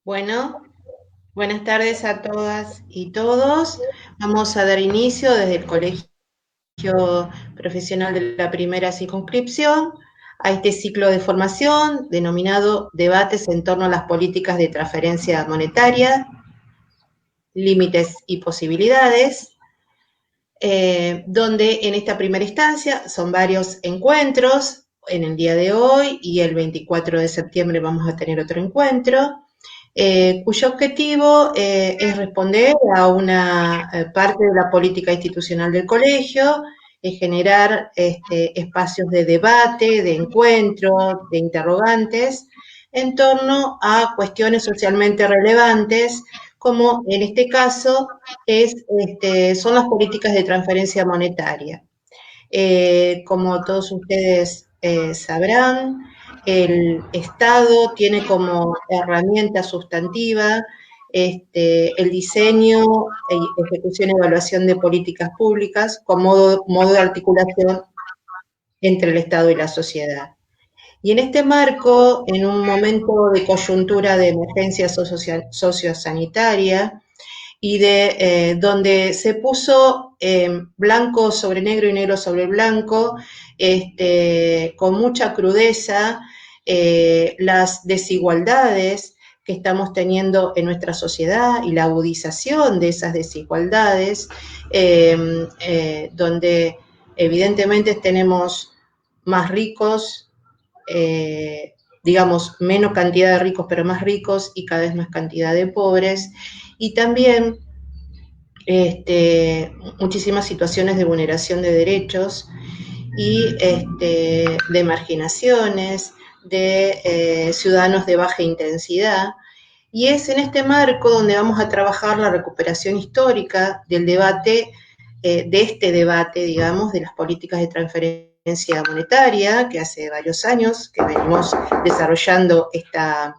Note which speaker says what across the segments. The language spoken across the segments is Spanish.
Speaker 1: Bueno, buenas tardes a todas y todos. Vamos a dar inicio desde el Colegio Profesional de la Primera Circunscripción a este ciclo de formación denominado Debates en torno a las políticas de transferencia monetaria, límites y posibilidades, donde en esta primera instancia son varios encuentros. En el día de hoy y el 24 de septiembre vamos a tener otro encuentro, cuyo objetivo es responder a una parte de la política institucional del colegio, es generar espacios de debate, de encuentro, de interrogantes, en torno a cuestiones socialmente relevantes, como en este caso son las políticas de transferencia monetaria. Como todos ustedes sabrán, el Estado tiene como herramienta sustantiva el diseño, ejecución y evaluación de políticas públicas como modo de articulación entre el Estado y la sociedad. Y en este marco, en un momento de coyuntura de emergencia sociosanitaria, y de donde se puso blanco sobre negro y negro sobre blanco, con mucha crudeza, las desigualdades que estamos teniendo en nuestra sociedad y la agudización de esas desigualdades, donde evidentemente tenemos más ricos, digamos, menos cantidad de ricos, pero más ricos y cada vez más cantidad de pobres, y también muchísimas situaciones de vulneración de derechos y de marginaciones, de ciudadanos de baja intensidad. Y es en este marco donde vamos a trabajar la recuperación histórica del debate, de este debate, digamos, de las políticas de transferencia monetaria, que hace varios años que venimos desarrollando estas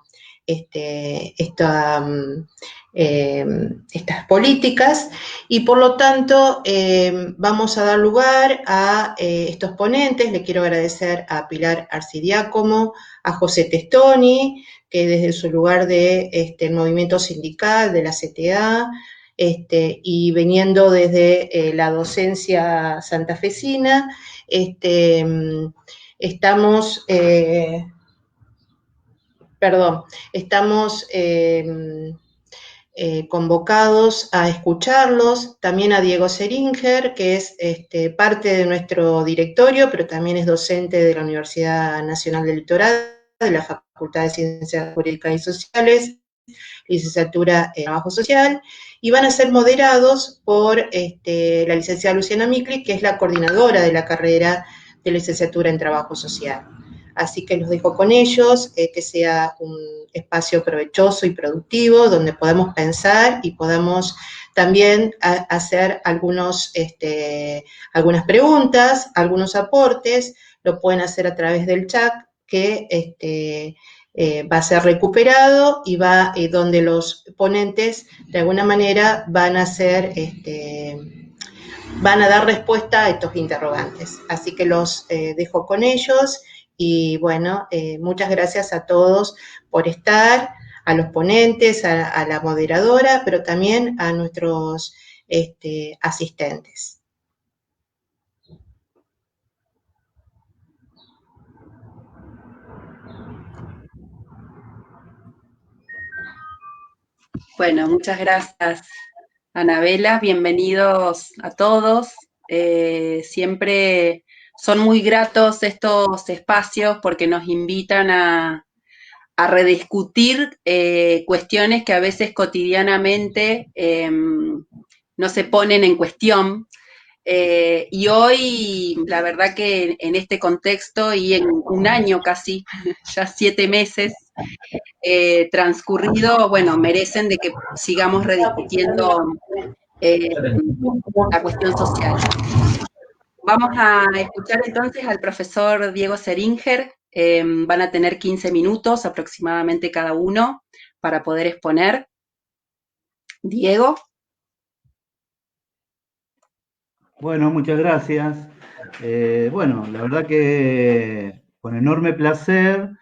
Speaker 1: políticas, y por lo tanto vamos a dar lugar a estos ponentes. Le quiero agradecer a Pilar Arcidiácono, a José Testoni, que desde su lugar de movimiento sindical, de la CTA, y viniendo desde la docencia santafesina, estamos, estamos convocados a escucharlos, también a Diego Seringer, que es parte de nuestro directorio, pero también es docente de la Universidad Nacional del Litoral, de la Facultad de Ciencias Jurídicas y Sociales, licenciatura en Trabajo Social, y van a ser moderados por la licenciada Luciana Micli, que es la coordinadora de la carrera de licenciatura en Trabajo Social. Así que los dejo con ellos, que sea un espacio provechoso y productivo, donde podamos pensar y podamos también hacer algunas preguntas, algunos aportes. Lo pueden hacer a través del chat, que va a ser recuperado y donde los ponentes de alguna manera van a dar respuesta a estos interrogantes. Así que los dejo con ellos y bueno, muchas gracias a todos por estar, a los ponentes, a la moderadora, pero también a nuestros asistentes.
Speaker 2: Bueno, muchas gracias, Anabela. Bienvenidos a todos. Siempre son muy gratos estos espacios porque nos invitan a rediscutir cuestiones que a veces cotidianamente no se ponen en cuestión. Y hoy, la verdad que en este contexto y en un año casi, ya 7 meses, transcurrido, bueno, merecen de que sigamos rediscutiendo la cuestión social. Vamos a escuchar entonces al profesor Diego Seringer. Van a tener 15 minutos aproximadamente cada uno para poder exponer. Diego.
Speaker 3: Bueno, muchas gracias. Bueno, la verdad que con enorme placer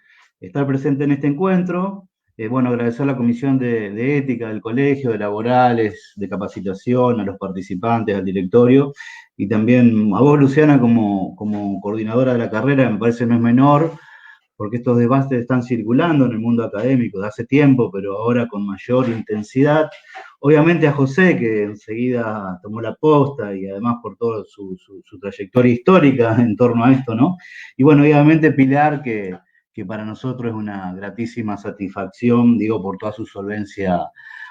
Speaker 3: estar presente en este encuentro. Bueno, agradecer a la Comisión de Ética del Colegio, de Laborales, de Capacitación, a los participantes, al directorio, y también a vos, Luciana, como coordinadora de la carrera, me parece no es menor, porque estos debates están circulando en el mundo académico de hace tiempo, pero ahora con mayor intensidad. Obviamente a José, que enseguida tomó la posta, y además por toda su trayectoria histórica en torno a esto, ¿no? Y bueno, obviamente Pilar, que para nosotros es una gratísima satisfacción, digo, por toda su solvencia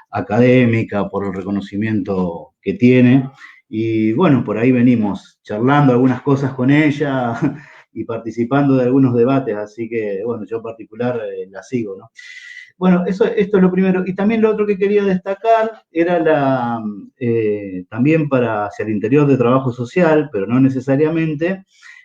Speaker 3: académica, por el reconocimiento que tiene. Y bueno, por ahí venimos charlando algunas cosas con ella y participando de algunos debates, así que, bueno, yo en particular la sigo, ¿no? Bueno, esto es lo primero. Y también lo otro que quería destacar era también para hacia el interior de trabajo social, pero no necesariamente,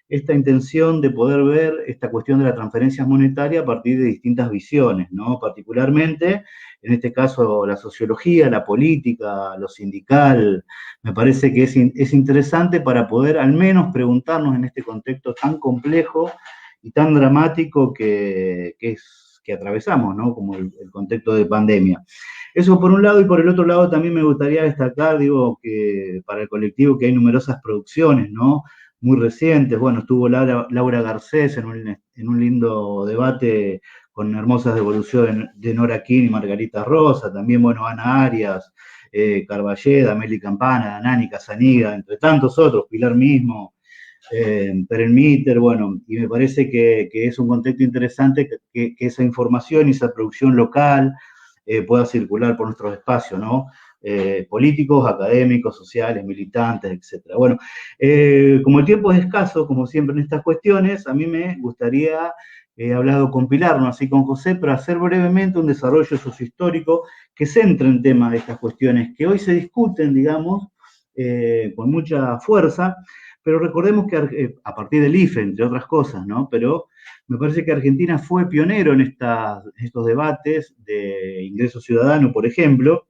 Speaker 3: esta intención de poder ver esta cuestión de las transferencias monetarias a partir de distintas visiones, ¿no? Particularmente, en este caso, la sociología, la política, lo sindical, me parece que es interesante para poder al menos preguntarnos en este contexto tan complejo y tan dramático que atravesamos, ¿no? Como el contexto de pandemia. Eso por un lado, y por el otro lado también me gustaría destacar, digo, que para el colectivo que hay numerosas producciones, ¿no? Muy recientes. Bueno, estuvo Laura Garcés en un lindo debate con hermosas devoluciones de Nora King y Margarita Rosa, también, bueno, Ana Arias, Carballeda, Meli Campana, Nani Casaniga, entre tantos otros, Pilar mismo, Perelmiter, bueno, y me parece que es un contexto interesante que esa información y esa producción local pueda circular por nuestros espacios, ¿no? Políticos, académicos, sociales, militantes, etcétera. Bueno, como el tiempo es escaso, como siempre en estas cuestiones, a mí me gustaría, he hablado con Pilar, no así con José, pero hacer brevemente un desarrollo sociohistórico que centre en temas de estas cuestiones que hoy se discuten, digamos, con mucha fuerza, pero recordemos que a partir del IFE, entre otras cosas, ¿no? Pero me parece que Argentina fue pionero en estos debates de ingreso ciudadano, por ejemplo.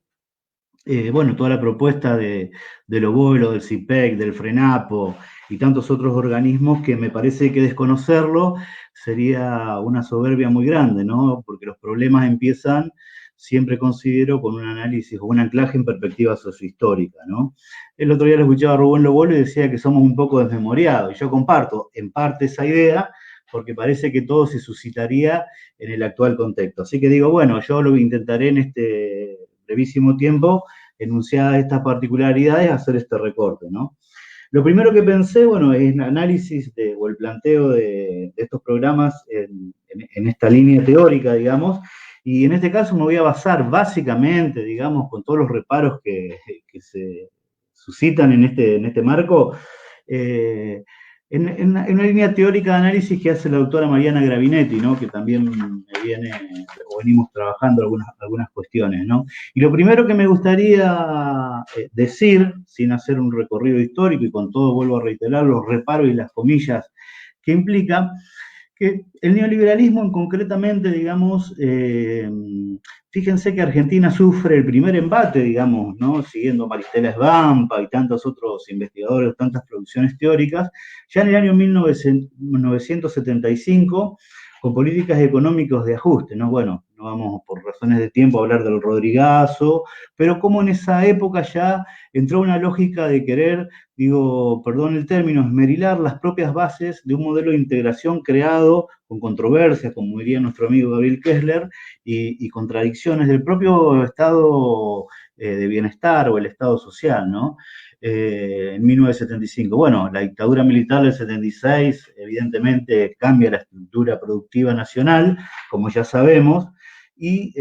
Speaker 3: Bueno, toda la propuesta del Oboe, del CIPEC, del FRENAPO y tantos otros organismos que me parece que desconocerlo sería una soberbia muy grande, ¿no? Porque los problemas empiezan, siempre considero, con un análisis o un anclaje en perspectiva sociohistórica, ¿no? El otro día lo escuchaba a Rubén Lobolo y decía que somos un poco desmemoriados, y yo comparto en parte esa idea, porque parece que todo se suscitaría en el actual contexto. Así que digo, bueno, yo lo intentaré en este brevísimo tiempo, enunciadas estas particularidades, hacer este recorte, ¿no? Lo primero que pensé, bueno, es el análisis o el planteo de estos programas en esta línea teórica, digamos, y en este caso me voy a basar básicamente, digamos, con todos los reparos que se suscitan en este marco, eh, en una línea teórica de análisis que hace la doctora Mariana Gravinetti, ¿no? Que también me viene, o venimos trabajando algunas cuestiones, ¿no? Y lo primero que me gustaría decir, sin hacer un recorrido histórico y con todo vuelvo a reiterar los reparos y las comillas que implica, que el neoliberalismo concretamente, digamos, fíjense que Argentina sufre el primer embate, digamos, ¿no? Siguiendo Maristela Svampa y tantos otros investigadores, tantas producciones teóricas, ya en el año 1975, con políticas económicas de ajuste, ¿no? Bueno, no vamos por razones de tiempo a hablar del Rodrigazo, pero como en esa época ya entró una lógica de querer, digo, perdón el término, esmerilar las propias bases de un modelo de integración creado con controversias, como diría nuestro amigo Gabriel Kessler, y contradicciones del propio estado de bienestar o el estado social, ¿no? En 1975. Bueno, la dictadura militar del 76 evidentemente cambia la estructura productiva nacional, como ya sabemos, y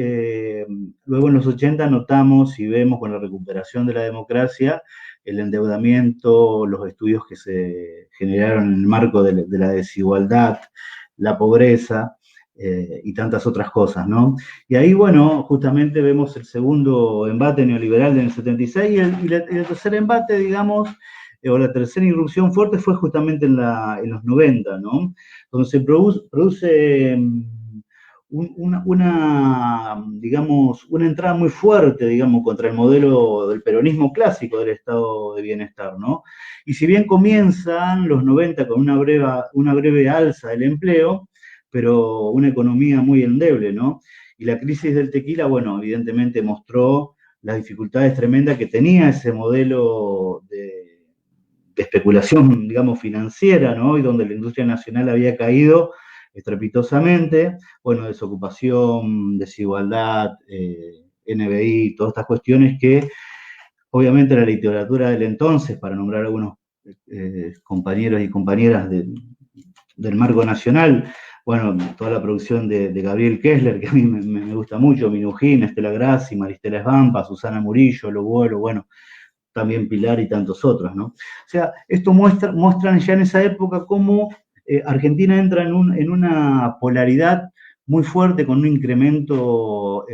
Speaker 3: luego en los 80 notamos y vemos con la recuperación de la democracia el endeudamiento, los estudios que se generaron en el marco de la desigualdad, la pobreza y tantas otras cosas, ¿no? Y ahí, bueno, justamente vemos el segundo embate neoliberal del 76 y el tercer embate, digamos, o la tercera irrupción fuerte fue justamente en los 90, ¿no? Donde se produce digamos, una entrada muy fuerte, digamos, contra el modelo del peronismo clásico del estado de bienestar, ¿no? Y si bien comienzan los 90 con una breve alza del empleo, pero una economía muy endeble, ¿no? Y la crisis del tequila, bueno, evidentemente mostró las dificultades tremendas que tenía ese modelo de especulación, digamos, financiera, ¿no? Y donde la industria nacional había caído estrepitosamente, bueno, desocupación, desigualdad, NBI, todas estas cuestiones que obviamente la literatura del entonces, para nombrar algunos compañeros y compañeras del marco nacional, bueno, toda la producción de Gabriel Kessler, que a mí me gusta mucho, Minujín, Estela Grassi, Maristela Esbampa, Susana Murillo, Lobuelo, bueno, también Pilar y tantos otros, ¿no? O sea, esto muestran ya en esa época cómo Argentina entra en una polaridad muy fuerte, con un incremento,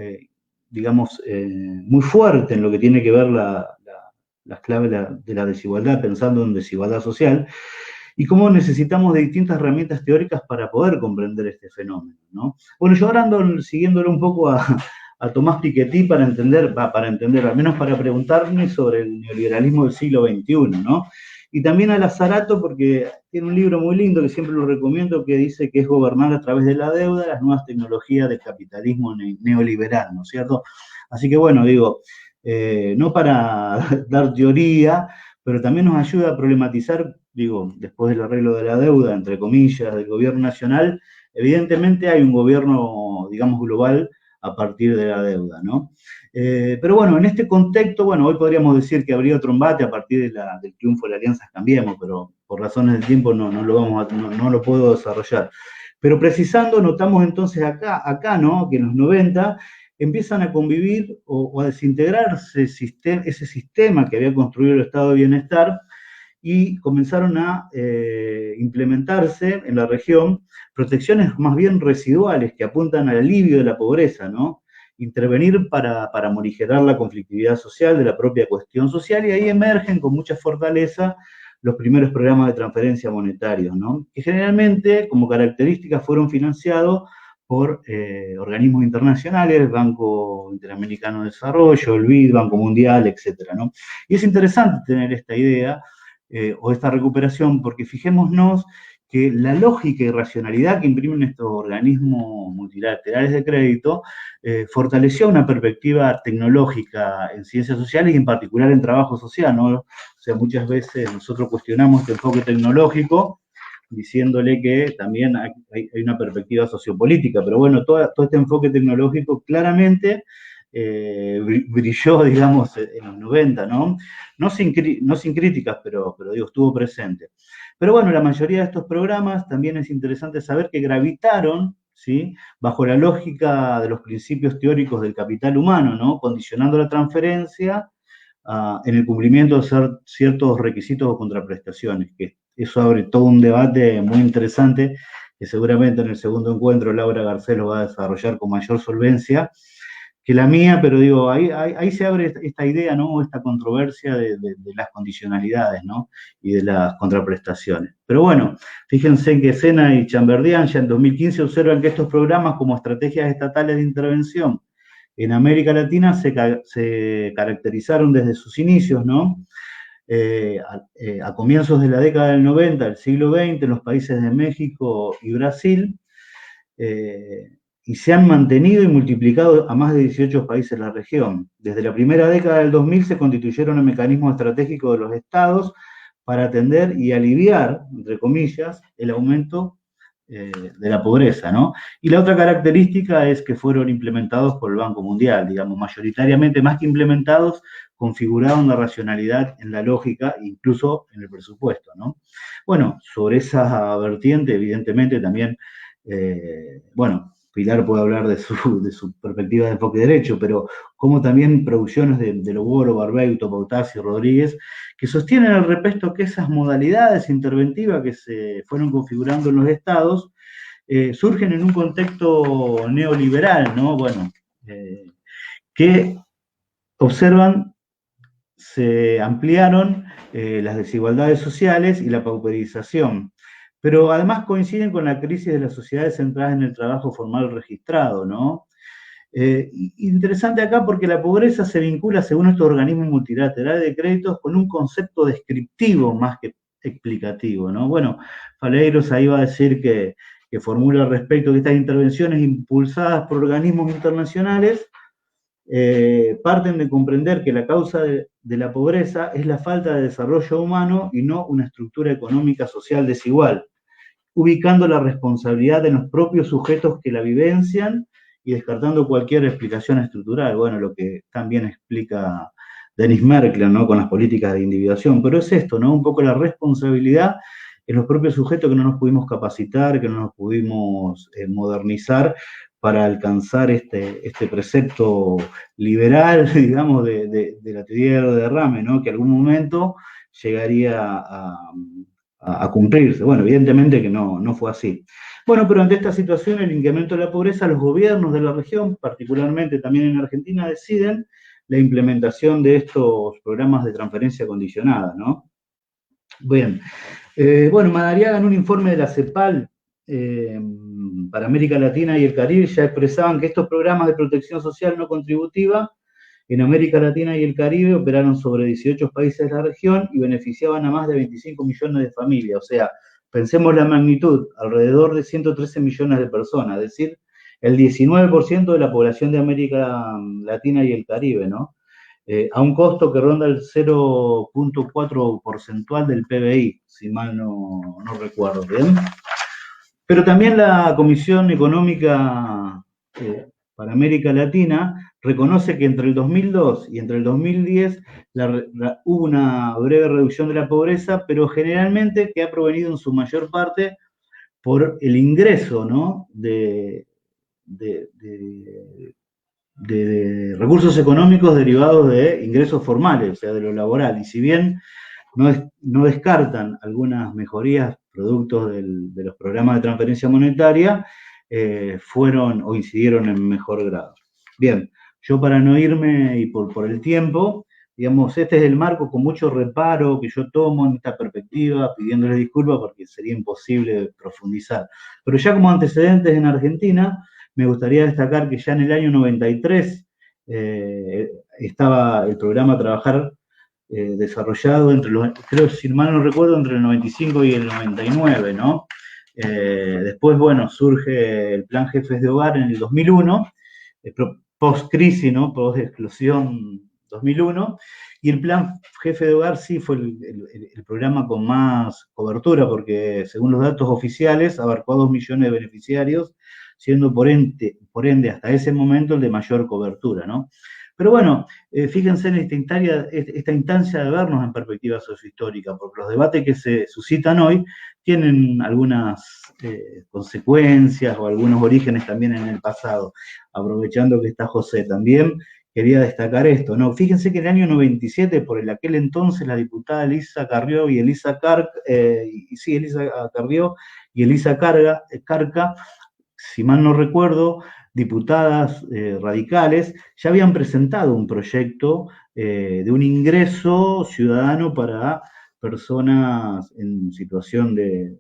Speaker 3: digamos, muy fuerte en lo que tiene que ver las claves de la desigualdad, pensando en desigualdad social, y cómo necesitamos de distintas herramientas teóricas para poder comprender este fenómeno, ¿no? Bueno, yo ahora ando siguiéndole un poco a Tomás Piketty para entender, al menos para preguntarme sobre el neoliberalismo del siglo XXI, ¿no? Y también a Lazarato, porque tiene un libro muy lindo que siempre lo recomiendo, que dice que es gobernar a través de la deuda, las nuevas tecnologías del capitalismo neoliberal, ¿no es cierto? Así que bueno, digo, no para dar teoría, pero también nos ayuda a problematizar, digo, después del arreglo de la deuda, entre comillas, del gobierno nacional, evidentemente hay un gobierno, digamos, global a partir de la deuda, ¿no? Pero bueno, en este contexto, bueno, hoy podríamos decir que habría otro embate a partir del triunfo de la Alianza Cambiemos, pero por razones del tiempo no lo puedo desarrollar. Pero precisando, notamos entonces acá, ¿no? Que en los 90 empiezan a convivir o a desintegrarse ese sistema que había construido el Estado de Bienestar, y comenzaron a implementarse en la región protecciones más bien residuales que apuntan al alivio de la pobreza, ¿no? Intervenir para morigerar la conflictividad social de la propia cuestión social, y ahí emergen con mucha fortaleza los primeros programas de transferencia monetarios, ¿no? Que generalmente, como características, fueron financiados por organismos internacionales, Banco Interamericano de Desarrollo, el BID, Banco Mundial, etcétera, ¿no? Y es interesante tener esta idea, o esta recuperación, porque fijémonos que la lógica y racionalidad que imprimen estos organismos multilaterales de crédito fortaleció una perspectiva tecnológica en ciencias sociales y en particular en trabajo social, ¿no? O sea, muchas veces nosotros cuestionamos este enfoque tecnológico diciéndole que también hay una perspectiva sociopolítica, pero bueno, todo este enfoque tecnológico claramente brilló, digamos, en los 90, ¿no? No sin críticas, pero digo, estuvo presente. Pero bueno, la mayoría de estos programas también es interesante saber que gravitaron, ¿sí?, bajo la lógica de los principios teóricos del capital humano, ¿no? Condicionando la transferencia en el cumplimiento de ciertos requisitos o contraprestaciones, que eso abre todo un debate muy interesante, que seguramente en el segundo encuentro Laura Garcés lo va a desarrollar con mayor solvencia que la mía, pero digo, ahí se abre esta idea, ¿no? Esta controversia de las condicionalidades, ¿no? Y de las contraprestaciones. Pero bueno, fíjense que Sena y Chamberdian ya en 2015 observan que estos programas como estrategias estatales de intervención en América Latina se caracterizaron desde sus inicios, ¿no? A comienzos de la década del 90, del siglo XX, en los países de México y Brasil, y se han mantenido y multiplicado a más de 18 países de la región. Desde la primera década del 2000 se constituyeron en mecanismos estratégicos de los estados para atender y aliviar, entre comillas, el aumento de la pobreza, ¿no? Y la otra característica es que fueron implementados por el Banco Mundial, digamos, mayoritariamente, más que implementados, configuraron la racionalidad en la lógica, incluso en el presupuesto, ¿no? Bueno, sobre esa vertiente, evidentemente, también, bueno, Pilar puede hablar de su perspectiva de enfoque derecho, pero como también producciones de Loboro, Barbeuto, Pautasi, Rodríguez, que sostienen al respecto que esas modalidades interventivas que se fueron configurando en los estados surgen en un contexto neoliberal, ¿no? Bueno, que observan, se ampliaron las desigualdades sociales y la pauperización, pero además coinciden con la crisis de las sociedades centradas en el trabajo formal registrado, ¿no? Interesante acá porque la pobreza se vincula, según estos organismos multilaterales de créditos, con un concepto descriptivo más que explicativo, ¿no? Bueno, Faleiros ahí va a decir que que formula respecto de estas intervenciones impulsadas por organismos internacionales, parten de comprender que la causa de la pobreza es la falta de desarrollo humano y no una estructura económica social desigual, ubicando la responsabilidad en los propios sujetos que la vivencian y descartando cualquier explicación estructural. Bueno, lo que también explica Denis Merkler, ¿no?, con las políticas de individuación. Pero es esto, ¿no?, un poco la responsabilidad en los propios sujetos que no nos pudimos capacitar, que no nos pudimos modernizar para alcanzar este precepto liberal, digamos, de la teoría de derrame, ¿no?, que en algún momento llegaría a cumplirse. Bueno, evidentemente que no fue así. Bueno, pero ante esta situación, el incremento de la pobreza, los gobiernos de la región, particularmente también en Argentina, deciden la implementación de estos programas de transferencia condicionada, ¿no? Bien. Bueno, Madariaga, en un informe de la CEPAL para América Latina y el Caribe, ya expresaban que estos programas de protección social no contributiva en América Latina y el Caribe operaron sobre 18 países de la región y beneficiaban a más de 25 millones de familias. O sea, pensemos la magnitud, alrededor de 113 millones de personas, es decir, el 19% de la población de América Latina y el Caribe, ¿no? A un costo que ronda el 0,4 porcentual del PBI, si mal no recuerdo bien. Pero también la Comisión Económica para América Latina reconoce que entre el 2002 y entre el 2010 hubo una breve reducción de la pobreza, pero generalmente que ha provenido en su mayor parte por el ingreso, ¿no?, de recursos económicos derivados de ingresos formales, o sea, de lo laboral. Y si bien no descartan algunas mejorías productos de los programas de transferencia monetaria, fueron o incidieron en mejor grado. Bien, yo para no irme y por el tiempo, digamos, este es el marco con mucho reparo que yo tomo en esta perspectiva, pidiéndole disculpas porque sería imposible profundizar. Pero ya como antecedentes en Argentina, me gustaría destacar que ya en el año 93 estaba el programa Trabajar desarrollado entre los, creo, si mal no recuerdo, entre el 95 y el 99, ¿no? Después, bueno, surge el Plan Jefes de Hogar en el 2001, post-crisis, ¿no?, post-explosión 2001, y el Plan Jefe de Hogar sí fue el programa con más cobertura, porque según los datos oficiales abarcó a 2 millones de beneficiarios, siendo por ende hasta ese momento el de mayor cobertura, ¿no? Pero bueno, fíjense en esta instancia de vernos en perspectiva sociohistórica, porque los debates que se suscitan hoy tienen algunas consecuencias o algunos orígenes también en el pasado. Aprovechando que está José también, quería destacar esto, ¿no? Fíjense que en el año 97, por aquel entonces, la diputada Elisa Carrió y Elisa Carrió y Elisa Carca, si mal no recuerdo, diputadas radicales, ya habían presentado un proyecto de un ingreso ciudadano para personas en situación de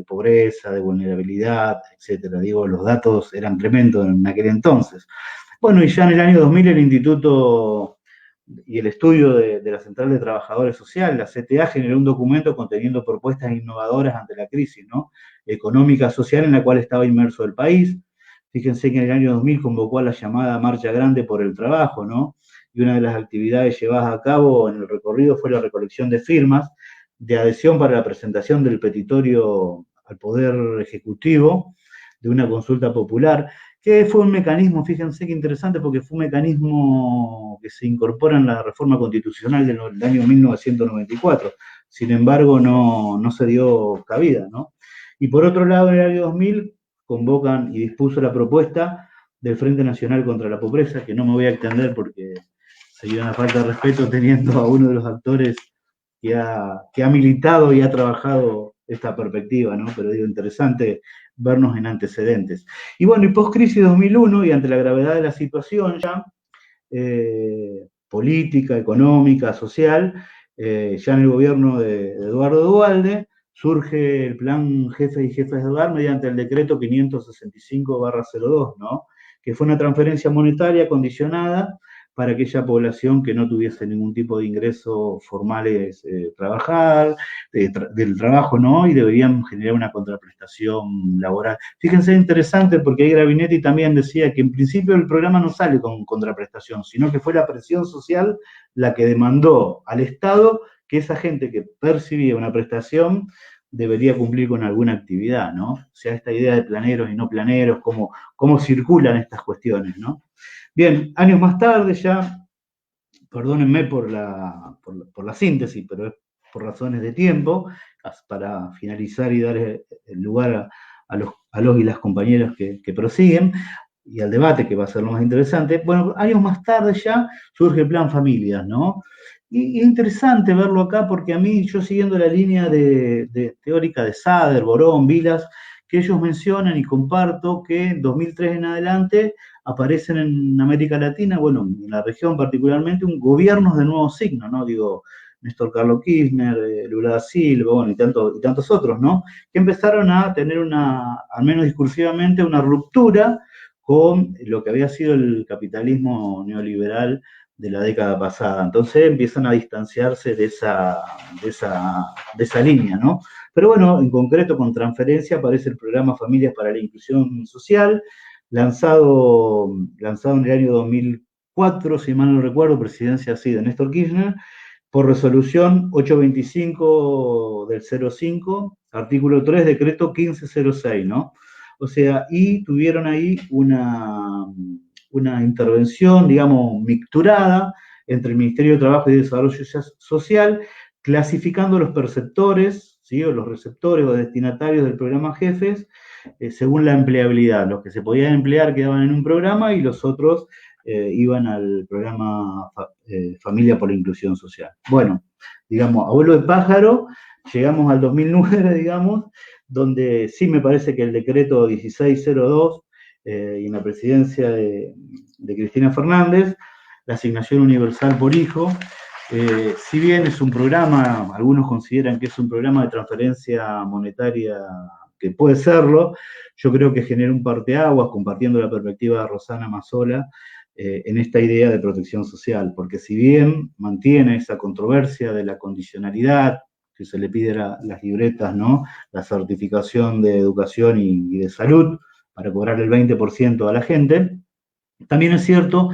Speaker 3: pobreza, de vulnerabilidad, etcétera. Digo, los datos eran tremendos en aquel entonces. Bueno, y ya en el año 2000 el Instituto y el estudio de la Central de Trabajadores Sociales, la CTA, generó un documento conteniendo propuestas innovadoras ante la crisis, ¿no?, económica, social en la cual estaba inmerso el país. Fíjense que en el año 2000 convocó a la llamada Marcha Grande por el Trabajo, ¿no? Y una de las actividades llevadas a cabo en el recorrido fue la recolección de firmas de adhesión para la presentación del petitorio al Poder Ejecutivo de una consulta popular, que fue un mecanismo, fíjense qué interesante, porque fue un mecanismo que se incorpora en la reforma constitucional del año 1994. Sin embargo, no se dio cabida, ¿no? Y por otro lado, en el año 2000 convocan y dispuso la propuesta del Frente Nacional contra la Pobreza, que no me voy a extender porque sería una falta de respeto teniendo a uno de los actores que ha militado y ha trabajado esta perspectiva, ¿no? Pero digo, interesante vernos en antecedentes. Y bueno, y post-crisis 2001, y ante la gravedad de la situación ya, política, económica, social, ya en el gobierno de Eduardo Duhalde, surge el Plan Jefes y Jefes de Hogar mediante el decreto 565/02, ¿no?, que fue una transferencia monetaria condicionada para aquella población que no tuviese ningún tipo de ingresos formales trabajar, del trabajo, ¿no? Y deberían generar una contraprestación laboral. Fíjense, interesante, porque ahí Gravinetti también decía que en principio el programa no sale con contraprestación, sino que fue la presión social la que demandó al Estado que esa gente que percibía una prestación debería cumplir con alguna actividad, ¿no? O sea, esta idea de planeros y no planeros, cómo circulan estas cuestiones, ¿no? Bien, años más tarde ya, perdónenme por la síntesis, pero es por razones de tiempo, para finalizar y dar el lugar a los y las compañeras que prosiguen, y al debate que va a ser lo más interesante. Bueno, años más tarde ya surge el Plan Familias, ¿no? Y es interesante verlo acá porque a mí, yo siguiendo la línea teórica de Sader, Borón, Vilas, que ellos mencionan y comparto que en 2003 en adelante aparecen en América Latina, bueno, en la región particularmente, un gobiernos de nuevo signo, ¿no? Digo, Néstor Carlos Kirchner, Lula da Silva, bueno, y tantos otros, ¿no? Que empezaron a tener al menos discursivamente, una ruptura con lo que había sido el capitalismo neoliberal de la década pasada. Entonces empiezan a distanciarse de esa línea, ¿no? Pero bueno, en concreto con transferencia aparece el programa Familias para la Inclusión Social, lanzado en el año 2004, si mal no recuerdo, presidencia así de Néstor Kirchner, por resolución 825 del 05, artículo 3, decreto 1506, ¿no? O sea, y tuvieron ahí una intervención, digamos, mixturada entre el Ministerio de Trabajo y Desarrollo Social, clasificando los perceptores, ¿sí? O los receptores o destinatarios del programa Jefes, según la empleabilidad. Los que se podían emplear quedaban en un programa y los otros iban al programa Familia por la Inclusión Social. Bueno, digamos, a vuelo de pájaro, llegamos al 2009, digamos, donde sí me parece que el decreto 1602 y en la presidencia de Cristina Fernández, la asignación universal por hijo, si bien es un programa, algunos consideran que es un programa de transferencia monetaria que puede serlo, yo creo que genera un parteaguas, compartiendo la perspectiva de Rosana Mazzola, en esta idea de protección social, porque si bien mantiene esa controversia de la condicionalidad, que se le pide las libretas, ¿no? La certificación de educación y de salud, para cobrar el 20% a la gente, también es cierto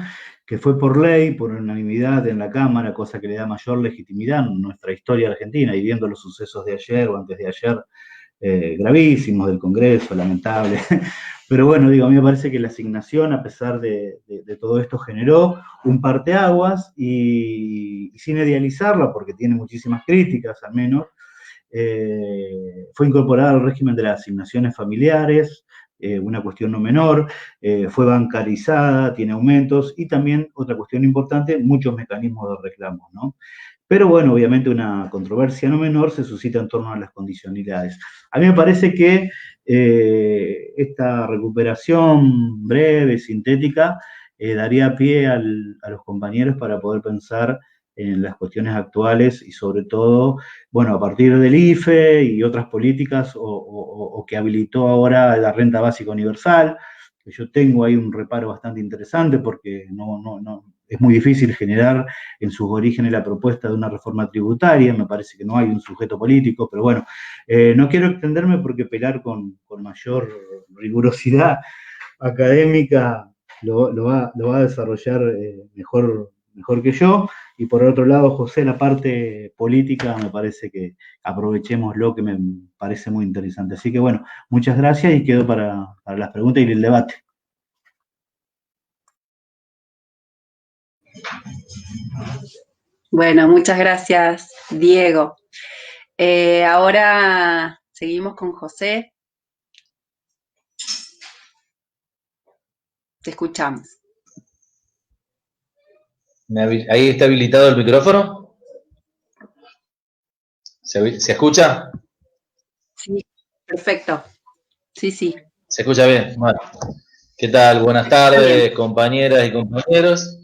Speaker 3: que fue por ley, por unanimidad en la Cámara, cosa que le da mayor legitimidad a nuestra historia argentina, y viendo los sucesos de ayer o antes de ayer, gravísimos del Congreso, lamentable. Pero bueno, digo, a mí me parece que la asignación, a pesar de todo esto, generó un parteaguas y sin idealizarla, porque tiene muchísimas críticas al menos, fue incorporada al régimen de las asignaciones familiares, una cuestión no menor, fue bancarizada, tiene aumentos y también, otra cuestión importante, muchos mecanismos de reclamo, ¿no? Pero bueno, obviamente una controversia no menor se suscita en torno a las condicionalidades. A mí me parece que esta recuperación breve, sintética, daría pie a los compañeros para poder pensar en las cuestiones actuales y sobre todo, bueno, a partir del IFE y otras políticas o que habilitó ahora la renta básica universal, que yo tengo ahí un reparo bastante interesante porque no es muy difícil generar en sus orígenes la propuesta de una reforma tributaria, me parece que no hay un sujeto político, pero bueno, no quiero extenderme porque pelar con mayor rigurosidad académica lo va a desarrollar mejor que yo, y por otro lado, José, la parte política me parece que aprovechemos lo que me parece muy interesante. Así que bueno, muchas gracias y quedo para las preguntas y el debate.
Speaker 2: Bueno, muchas gracias, Diego. Ahora seguimos con José. Te escuchamos.
Speaker 4: ¿Ahí está habilitado el micrófono? ¿Se escucha?
Speaker 2: Sí, perfecto. Sí.
Speaker 4: ¿Se escucha bien? Bueno. ¿Qué tal? Buenas tardes, compañeras y compañeros.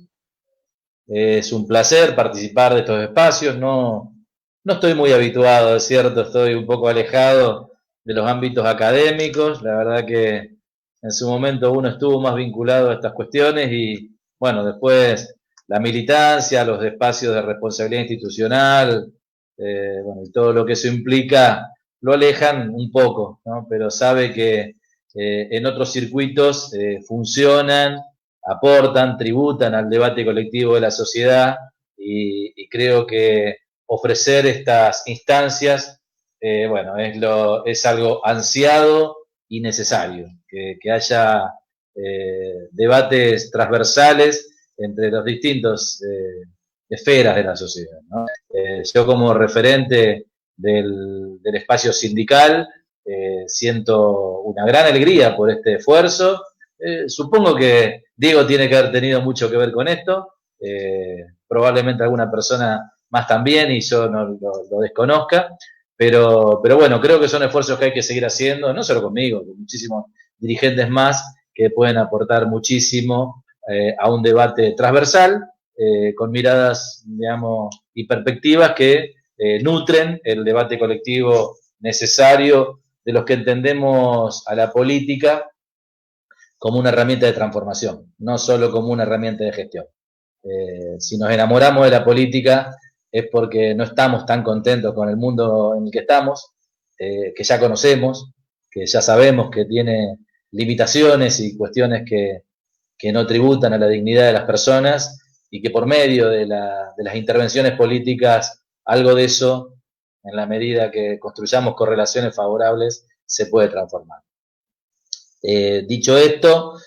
Speaker 4: Es un placer participar de estos espacios. No estoy muy habituado, es cierto, estoy un poco alejado de los ámbitos académicos. La verdad que en su momento uno estuvo más vinculado a estas cuestiones y, bueno, después la militancia, los espacios de responsabilidad institucional, bueno, y todo lo que eso implica, lo alejan un poco, ¿no? Pero sabe que en otros circuitos funcionan, aportan, tributan al debate colectivo de la sociedad y creo que ofrecer estas instancias, bueno, es algo ansiado y necesario, que haya debates transversales entre los distintos esferas de la sociedad, ¿no? Yo como referente del espacio sindical siento una gran alegría por este esfuerzo. Supongo que Diego tiene que haber tenido mucho que ver con esto, probablemente alguna persona más también y yo no lo desconozca, pero bueno, creo que son esfuerzos que hay que seguir haciendo, no solo conmigo, con muchísimos dirigentes más que pueden aportar muchísimo a un debate transversal, con miradas, digamos, y perspectivas que nutren el debate colectivo necesario de los que entendemos a la política como una herramienta de transformación, no solo como una herramienta de gestión. Si nos enamoramos de la política es porque no estamos tan contentos con el mundo en el que estamos, que ya conocemos, que ya sabemos que tiene limitaciones y cuestiones que no tributan a la dignidad de las personas y que por medio de las intervenciones políticas, algo de eso, en la medida que construyamos correlaciones favorables, se puede transformar. Dicho esto,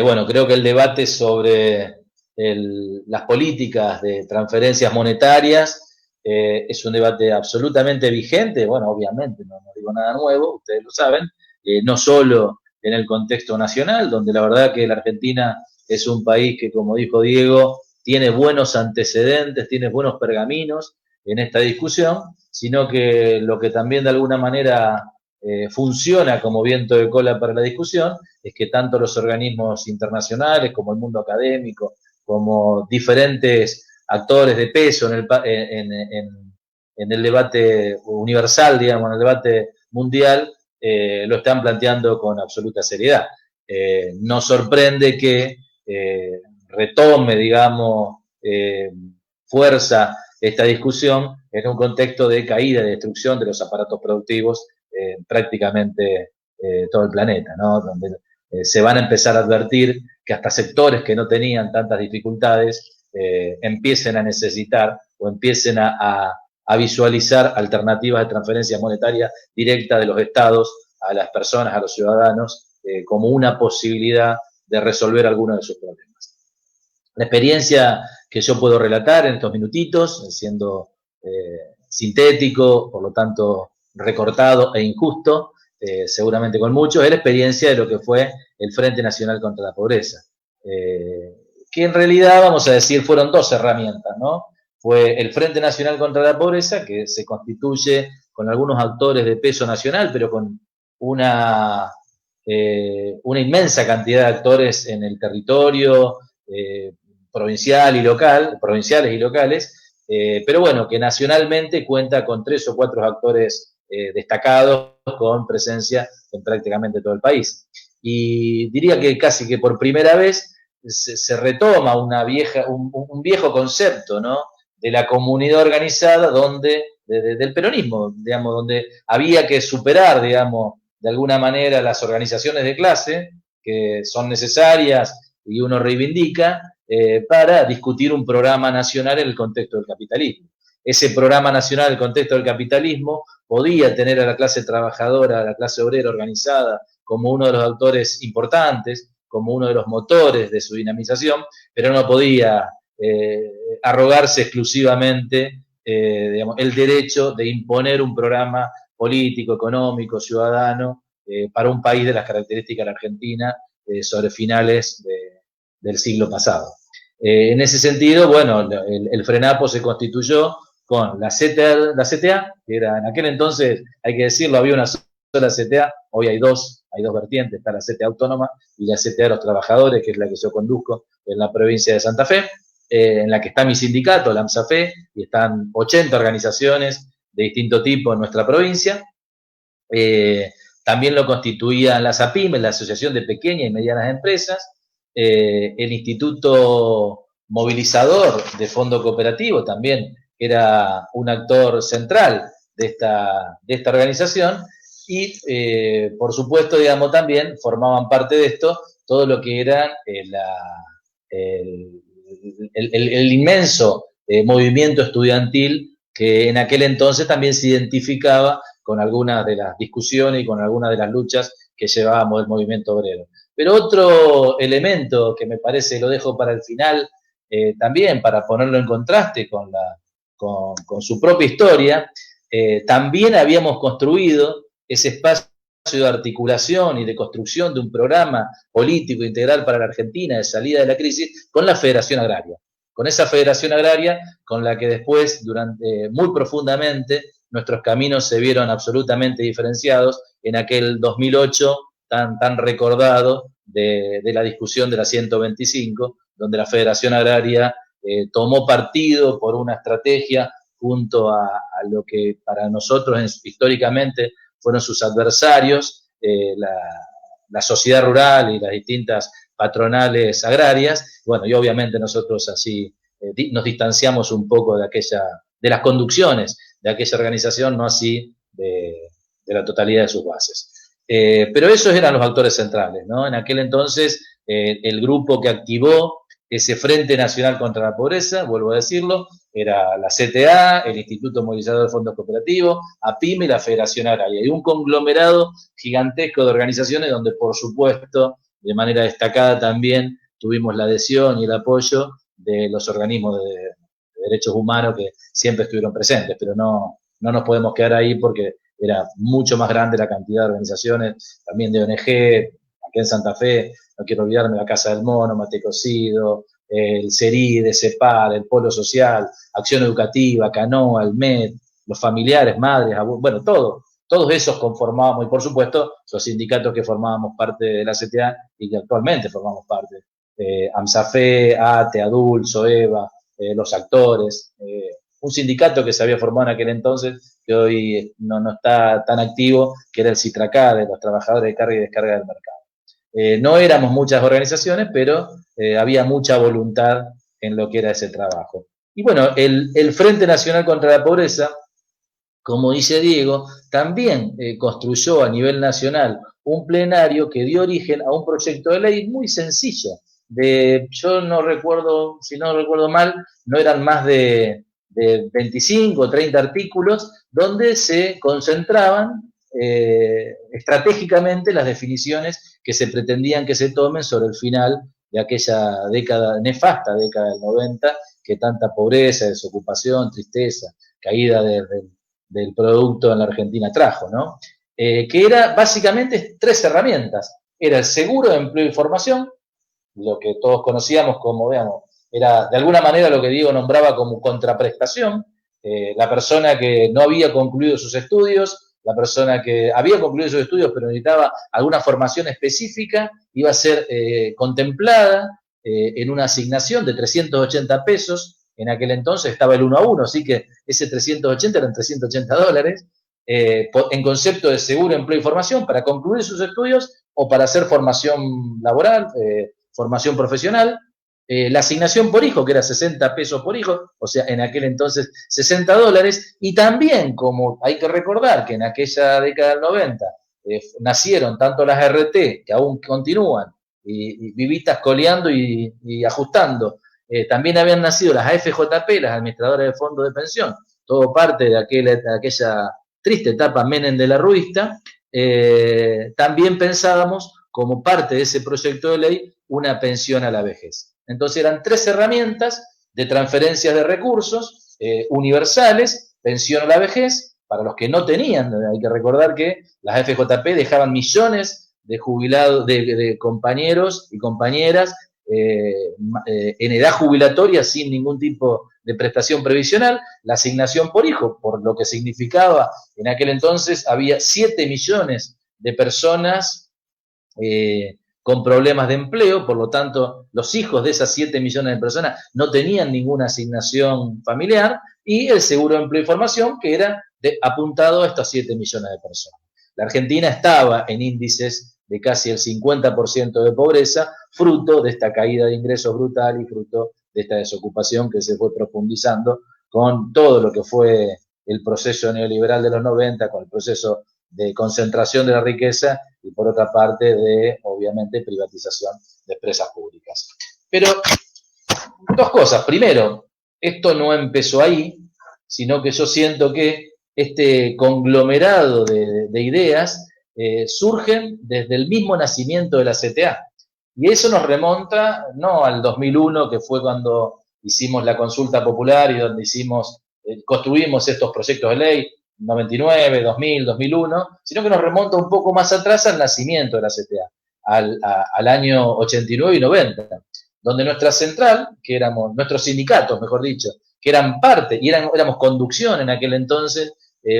Speaker 4: bueno, creo que el debate sobre las políticas de transferencias monetarias es un debate absolutamente vigente. Bueno, obviamente, no digo nada nuevo, ustedes lo saben, no solo en el contexto nacional, donde la verdad que la Argentina es un país que, como dijo Diego, tiene buenos antecedentes, tiene buenos pergaminos en esta discusión, sino que lo que también de alguna manera funciona como viento de cola para la discusión es que tanto los organismos internacionales como el mundo académico, como diferentes actores de peso en el debate universal, digamos, en el debate mundial, lo están planteando con absoluta seriedad. No sorprende que retome, digamos, fuerza esta discusión en un contexto de caída y destrucción de los aparatos productivos prácticamente todo el planeta, ¿no? Donde se van a empezar a advertir que hasta sectores que no tenían tantas dificultades empiecen a necesitar o empiecen a visualizar alternativas de transferencia monetaria directa de los estados a las personas, a los ciudadanos, como una posibilidad de resolver algunos de sus problemas. La experiencia que yo puedo relatar en estos minutitos, siendo sintético, por lo tanto recortado e injusto, seguramente con muchos, es la experiencia de lo que fue el Frente Nacional contra la Pobreza, que en realidad, vamos a decir, fueron dos herramientas, ¿no? Fue el Frente Nacional contra la Pobreza, que se constituye con algunos actores de peso nacional, pero con una inmensa cantidad de actores en el territorio provinciales y locales, pero bueno, que nacionalmente cuenta con 3 o 4 actores destacados con presencia en prácticamente todo el país. Y diría que casi que por primera vez se retoma un viejo concepto, ¿no? De la comunidad organizada del peronismo, digamos, donde había que superar, digamos, de alguna manera las organizaciones de clase que son necesarias y uno reivindica para discutir un programa nacional en el contexto del capitalismo. Ese programa nacional en el contexto del capitalismo podía tener a la clase trabajadora, a la clase obrera organizada como uno de los actores importantes, como uno de los motores de su dinamización, pero no podía arrogarse exclusivamente digamos, el derecho de imponer un programa político, económico, ciudadano, para un país de las características de la Argentina sobre finales del siglo pasado. En ese sentido, bueno, el FRENAPO se constituyó con la CTA, que era en aquel entonces, hay que decirlo, había una sola CTA, hoy hay dos vertientes, está la CTA autónoma y la CTA de los trabajadores, que es la que yo conduzco en la provincia de Santa Fe, en la que está mi sindicato, la AMSAFE, y están 80 organizaciones de distinto tipo en nuestra provincia. También lo constituían las APIMES, la Asociación de Pequeñas y Medianas Empresas, el Instituto movilizador de Fondo Cooperativo, también era un actor central de esta organización, y por supuesto, digamos, también formaban parte de esto todo lo que era el inmenso movimiento estudiantil que en aquel entonces también se identificaba con algunas de las discusiones y con algunas de las luchas que llevábamos el movimiento obrero. Pero otro elemento que me parece, lo dejo para el final, también para ponerlo en contraste con su propia historia, también habíamos construido ese espacio de articulación y de construcción de un programa político integral para la Argentina de salida de la crisis con la Federación Agraria. Con esa Federación Agraria con la que después, muy profundamente, nuestros caminos se vieron absolutamente diferenciados en aquel 2008 tan recordado de la discusión de la 125, donde la Federación Agraria tomó partido por una estrategia junto a lo que para nosotros históricamente fueron sus adversarios, la sociedad rural y las distintas patronales agrarias. Bueno, y obviamente nosotros así nos distanciamos un poco de las conducciones de aquella organización, no así de la totalidad de sus bases. Pero esos eran los actores centrales, ¿no? En aquel entonces, el grupo que activó ese Frente Nacional contra la Pobreza, vuelvo a decirlo, era la CTA, el Instituto Movilizador de Fondos Cooperativos, APIME y la Federación Agraria. Y un conglomerado gigantesco de organizaciones donde, por supuesto, de manera destacada también tuvimos la adhesión y el apoyo de los organismos de derechos humanos que siempre estuvieron presentes, pero no nos podemos quedar ahí porque era mucho más grande la cantidad de organizaciones, también de ONG, aquí en Santa Fe, no quiero olvidarme, la Casa del Mono, Mate Cocido, el CERIDE, CEPAR, el Polo Social, Acción Educativa, CANOA, el MED, los familiares, madres, abuelos, bueno, todos esos conformábamos, y por supuesto, los sindicatos que formábamos parte de la CTA y que actualmente formamos parte, AMSAFE, ATE, ADUL, SOEVA, los actores, un sindicato que se había formado en aquel entonces, que hoy no está tan activo, que era el CITRACA, de los trabajadores de carga y descarga del mercado. No éramos muchas organizaciones, pero había mucha voluntad en lo que era ese trabajo. Y bueno, el Frente Nacional contra la Pobreza, como dice Diego, también construyó a nivel nacional un plenario que dio origen a un proyecto de ley muy sencillo. Yo no recuerdo, si no recuerdo mal, no eran más de 25 o 30 artículos donde se concentraban estratégicamente las definiciones que se pretendían que se tomen sobre el final de aquella nefasta década del 90, que tanta pobreza, desocupación, tristeza, caída del producto en la Argentina trajo, ¿no? Que era básicamente 3 herramientas. Era el seguro de empleo y formación, lo que todos conocíamos como, veamos, era de alguna manera lo que Diego nombraba como contraprestación. La persona que no había concluido sus estudios, la persona que había concluido sus estudios pero necesitaba alguna formación específica, iba a ser contemplada en una asignación de 380 pesos. En aquel entonces estaba el 1 a 1, así que ese 380 eran $380, en concepto de seguro, empleo y formación, para concluir sus estudios o para hacer formación laboral, formación profesional. La asignación por hijo, que era 60 pesos por hijo, o sea, en aquel entonces $60, y también, como hay que recordar que en aquella década del 90 nacieron tanto las RT, que aún continúan, y vivitas coleando y ajustando, también habían nacido las AFJP, las administradoras de fondos de pensión, todo parte de aquella triste etapa Menem de la Ruista. También pensábamos, como parte de ese proyecto de ley, una pensión a la vejez. Entonces eran 3 herramientas de transferencias de recursos universales, pensión a la vejez, para los que no tenían. Hay que recordar que las FJP dejaban millones de jubilados, de compañeros y compañeras en edad jubilatoria sin ningún tipo de prestación previsional. La asignación por hijo, por lo que significaba en aquel entonces, había 7 millones de personas con problemas de empleo, por lo tanto, los hijos de esas 7 millones de personas no tenían ninguna asignación familiar, y el seguro de empleo y formación, que era apuntado a estas 7 millones de personas. La Argentina estaba en índices de casi el 50% de pobreza, fruto de esta caída de ingresos brutal y fruto de esta desocupación que se fue profundizando con todo lo que fue el proceso neoliberal de los 90, con el proceso de concentración de la riqueza y por otra parte de, obviamente, privatización de empresas públicas. Pero dos cosas. Primero, esto no empezó ahí, sino que yo siento que este conglomerado de ideas surgen desde el mismo nacimiento de la CTA. Y eso nos remonta no al 2001, que fue cuando hicimos la consulta popular y donde construimos estos proyectos de ley, 99, 2000, 2001, sino que nos remonta un poco más atrás al nacimiento de la CTA, al año 89 y 90, donde nuestra central, que éramos, nuestros sindicatos, mejor dicho, que eran parte, y éramos conducción en aquel entonces,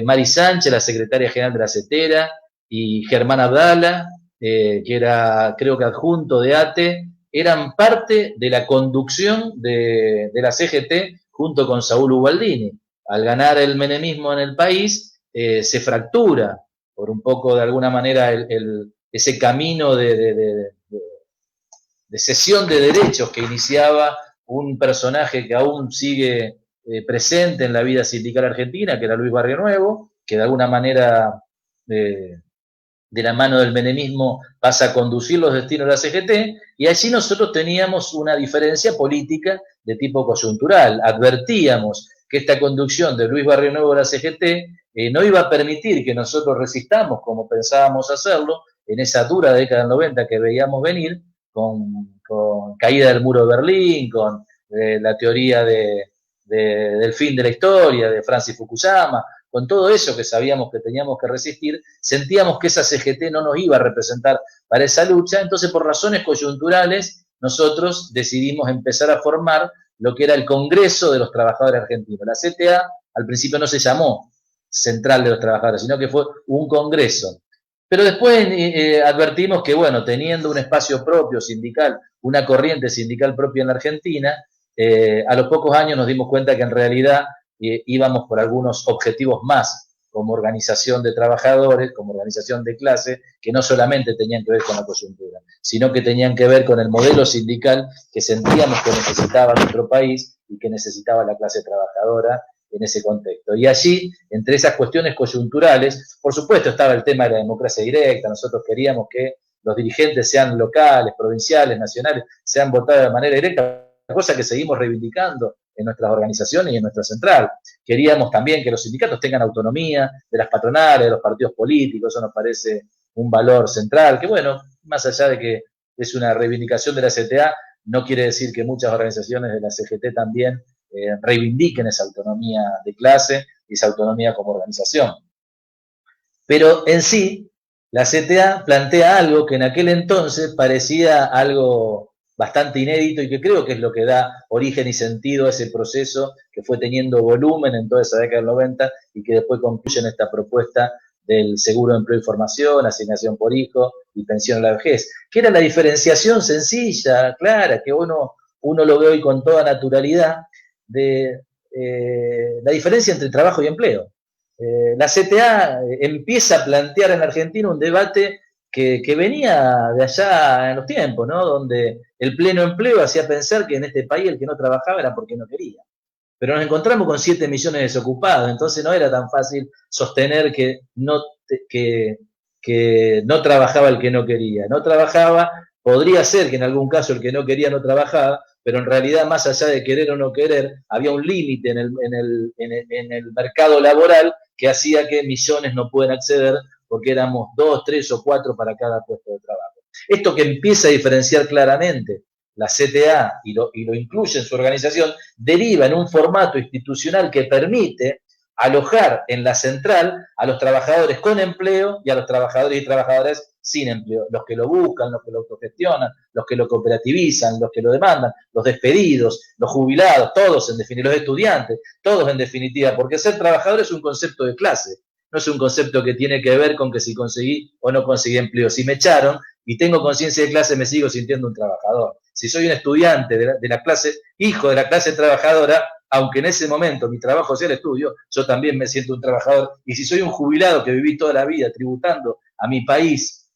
Speaker 4: Mari Sánchez, la secretaria general de la CETERA, y Germán Abdala, que era, creo que adjunto de ATE, eran parte de la conducción de la CGT junto con Saúl Ubaldini. Al ganar el menemismo en el país, se fractura por un poco, de alguna manera, ese camino de cesión de derechos que iniciaba un personaje que aún sigue presente en la vida sindical argentina, que era Luis Barrio Nuevo, que de alguna manera de la mano del menemismo pasa a conducir los destinos de la CGT, y allí nosotros teníamos una diferencia política de tipo coyuntural. Advertíamos que esta conducción de Luis Barrio Nuevo de la CGT no iba a permitir que nosotros resistamos como pensábamos hacerlo en esa dura década del 90 que veíamos venir, con caída del muro de Berlín, con la teoría del fin de la historia de Francis Fukuyama, con todo eso que sabíamos que teníamos que resistir, sentíamos que esa CGT no nos iba a representar para esa lucha. Entonces, por razones coyunturales, nosotros decidimos empezar a formar lo que era el Congreso de los Trabajadores Argentinos. La CTA al principio no se llamó Central de los Trabajadores, sino que fue un congreso. Pero después advertimos que, bueno, teniendo un espacio propio sindical, una corriente sindical propia en la Argentina, a los pocos años nos dimos cuenta que en realidad íbamos por algunos objetivos más, como organización de trabajadores, como organización de clase, que no solamente tenían que ver con la coyuntura, sino que tenían que ver con el modelo sindical que sentíamos que necesitaba nuestro país y que necesitaba la clase trabajadora en ese contexto. Y allí, entre esas cuestiones coyunturales, por supuesto estaba el tema de la democracia directa. Nosotros queríamos que los dirigentes sean locales, provinciales, nacionales, sean votados de manera directa, cosa que seguimos reivindicando en nuestras organizaciones y en nuestra central. Queríamos también que los sindicatos tengan autonomía de las patronales, de los partidos políticos. Eso nos parece un valor central, que bueno, más allá de que es una reivindicación de la CTA, no quiere decir que muchas organizaciones de la CGT también reivindiquen esa autonomía de clase y esa autonomía como organización. Pero en sí, la CTA plantea algo que en aquel entonces parecía algo bastante inédito y que creo que es lo que da origen y sentido a ese proceso que fue teniendo volumen en toda esa década del 90 y que después concluye en esta propuesta del seguro de empleo y formación, asignación por hijo y pensión a la vejez, que era la diferenciación sencilla, clara, que uno lo ve hoy con toda naturalidad, de la diferencia entre trabajo y empleo. La CTA empieza a plantear en Argentina un debate que venía de allá en los tiempos, ¿no? Donde el pleno empleo hacía pensar que en este país el que no trabajaba era porque no quería. Pero nos encontramos con 7 millones de desocupados, entonces no era tan fácil sostener que no trabajaba el que no quería. No trabajaba, podría ser que en algún caso el que no quería no trabajaba, pero en realidad, más allá de querer o no querer, había un límite en el mercado laboral que hacía que millones no puedan acceder porque éramos 2, 3 o 4 para cada puesto de trabajo. Esto que empieza a diferenciar claramente la CTA y lo incluye en su organización, deriva en un formato institucional que permite alojar en la central a los trabajadores con empleo y a los trabajadores y trabajadoras sin empleo, los que lo buscan, los que lo autogestionan, los que lo cooperativizan, los que lo demandan, los despedidos, los jubilados, todos en definitiva, los estudiantes, todos en definitiva, porque ser trabajador es un concepto de clase, no es un concepto que tiene que ver con que si conseguí o no conseguí empleo. Si me echaron y tengo conciencia de clase, me sigo sintiendo un trabajador. Si soy un estudiante de la clase, hijo de la clase trabajadora, aunque en ese momento mi trabajo sea el estudio, yo también me siento un trabajador. Y si soy un jubilado que viví toda la vida tributando a mi país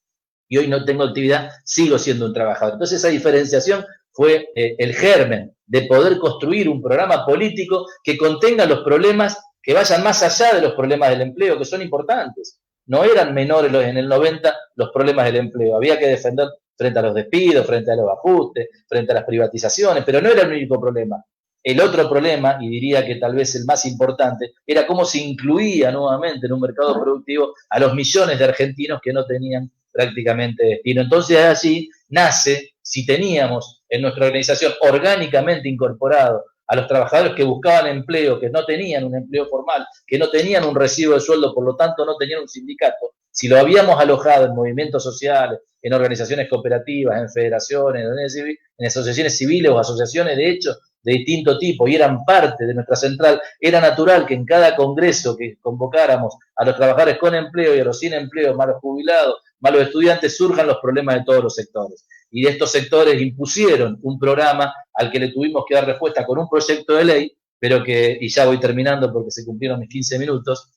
Speaker 4: y hoy no tengo actividad, sigo siendo un trabajador. Entonces esa diferenciación fue el germen de poder construir un programa político que contenga los problemas que vayan más allá de los problemas del empleo, que son importantes. No eran menores en el 90 los problemas del empleo, había que defender frente a los despidos, frente a los ajustes, frente a las privatizaciones, pero no era el único problema. El otro problema, y diría que tal vez el más importante, era cómo se incluía nuevamente en un mercado productivo a los millones de argentinos que no tenían prácticamente destino. Entonces allí nace, si teníamos en nuestra organización orgánicamente incorporado a los trabajadores que buscaban empleo, que no tenían un empleo formal, que no tenían un recibo de sueldo, por lo tanto no tenían un sindicato, si lo habíamos alojado en movimientos sociales, en organizaciones cooperativas, en federaciones, en asociaciones civiles o asociaciones de hecho de distinto tipo y eran parte de nuestra central, era natural que en cada congreso que convocáramos a los trabajadores con empleo y a los sin empleo, más los jubilados, más los estudiantes, surjan los problemas de todos los sectores. Y de estos sectores impusieron un programa al que le tuvimos que dar respuesta con un proyecto de ley, pero que, y ya voy terminando porque se cumplieron mis 15 minutos,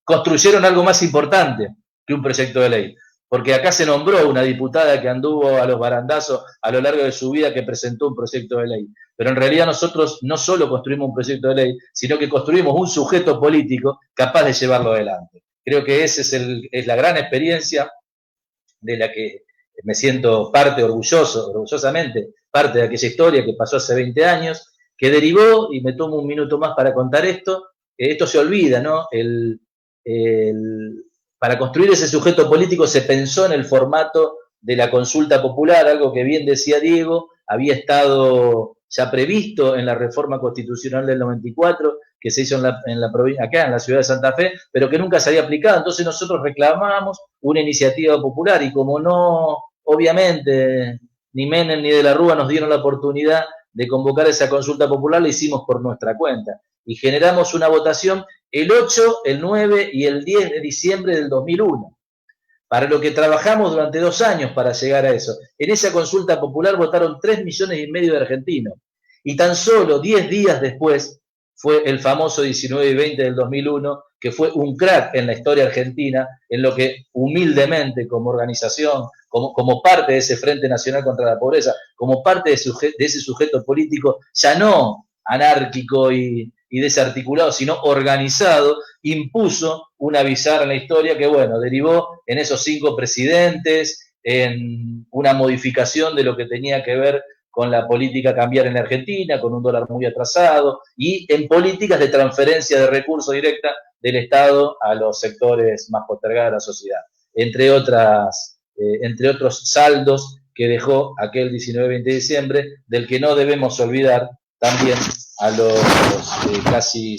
Speaker 4: construyeron algo más importante que un proyecto de ley. Porque acá se nombró una diputada que anduvo a los barandazos a lo largo de su vida que presentó un proyecto de ley. Pero en realidad nosotros no solo construimos un proyecto de ley, sino que construimos un sujeto político capaz de llevarlo adelante. Creo que esa es la gran experiencia de la que me siento parte orgullosamente, parte de aquella historia que pasó hace 20 años, que derivó, y me tomo un minuto más para contar esto se olvida, ¿no? Para construir ese sujeto político se pensó en el formato de la consulta popular, algo que bien decía Diego, había estado ya previsto en la reforma constitucional del 94, que se hizo acá en la ciudad de Santa Fe, pero que nunca se había aplicado. Entonces nosotros reclamábamos una iniciativa popular y como no, obviamente, ni Menem ni de la Rúa nos dieron la oportunidad de convocar esa consulta popular, la hicimos por nuestra cuenta. Y generamos una votación el 8, el 9 y el 10 de diciembre del 2001, para lo que trabajamos durante 2 años para llegar a eso. En esa consulta popular votaron 3,5 millones de argentinos, y tan solo 10 días después fue el famoso 19 y 20 del 2001, que fue un crack en la historia argentina, en lo que humildemente como organización, como parte de ese Frente Nacional contra la Pobreza, como parte de ese sujeto político, ya no anárquico y desarticulado, sino organizado, impuso una bizarra en la historia que, bueno, derivó en esos 5 presidentes, en una modificación de lo que tenía que ver con la política cambiar en la Argentina, con un dólar muy atrasado, y en políticas de transferencia de recursos directa del Estado a los sectores más postergados de la sociedad, entre otros saldos que dejó aquel 19-20 de diciembre, del que no debemos olvidar también a los casi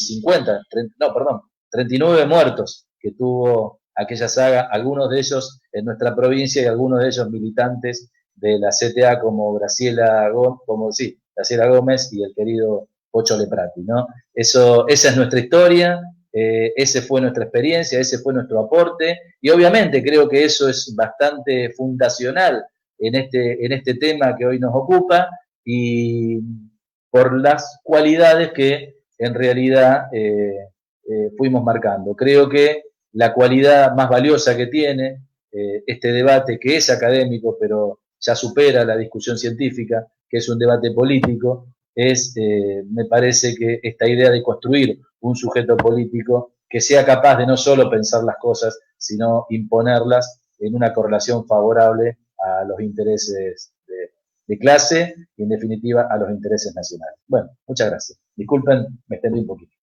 Speaker 4: 39 muertos que tuvo aquella saga, algunos de ellos en nuestra provincia y algunos de ellos militantes de la CTA como Graciela Gómez y el querido Pocho Leprati, ¿no? Esa es nuestra historia, esa fue nuestra experiencia, ese fue nuestro aporte, y obviamente creo que eso es bastante fundacional en este tema que hoy nos ocupa, y por las cualidades que en realidad fuimos marcando. Creo que la cualidad más valiosa que tiene este debate, que es académico, pero ya supera la discusión científica, que es un debate político, me parece que esta idea de construir un sujeto político que sea capaz de no solo pensar las cosas, sino imponerlas en una correlación favorable a los intereses de clase y, en definitiva, a los intereses nacionales. Bueno, muchas gracias. Disculpen, me extendí un poquito.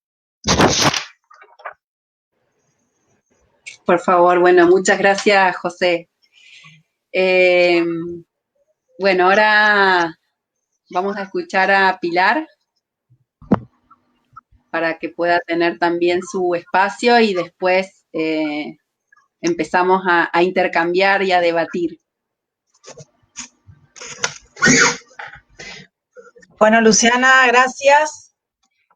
Speaker 2: Por favor, bueno, muchas gracias, José. Bueno, ahora vamos a escuchar a Pilar para que pueda tener también su espacio y después empezamos a intercambiar y a debatir.
Speaker 5: Bueno, Luciana, gracias.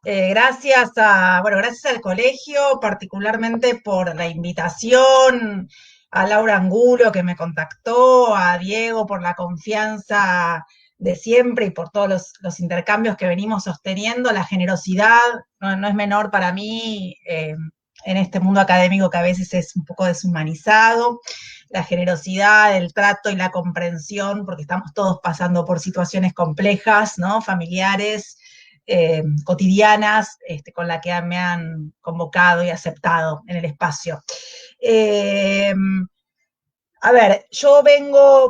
Speaker 5: Gracias al colegio, particularmente por la invitación, a Laura Angulo que me contactó, a Diego por la confianza de siempre y por todos los intercambios que venimos sosteniendo. La generosidad no es menor para mí, en este mundo académico que a veces es un poco deshumanizado, la generosidad, el trato y la comprensión, porque estamos todos pasando por situaciones complejas, ¿no? Familiares, cotidianas, con la que me han convocado y aceptado en el espacio. A ver, yo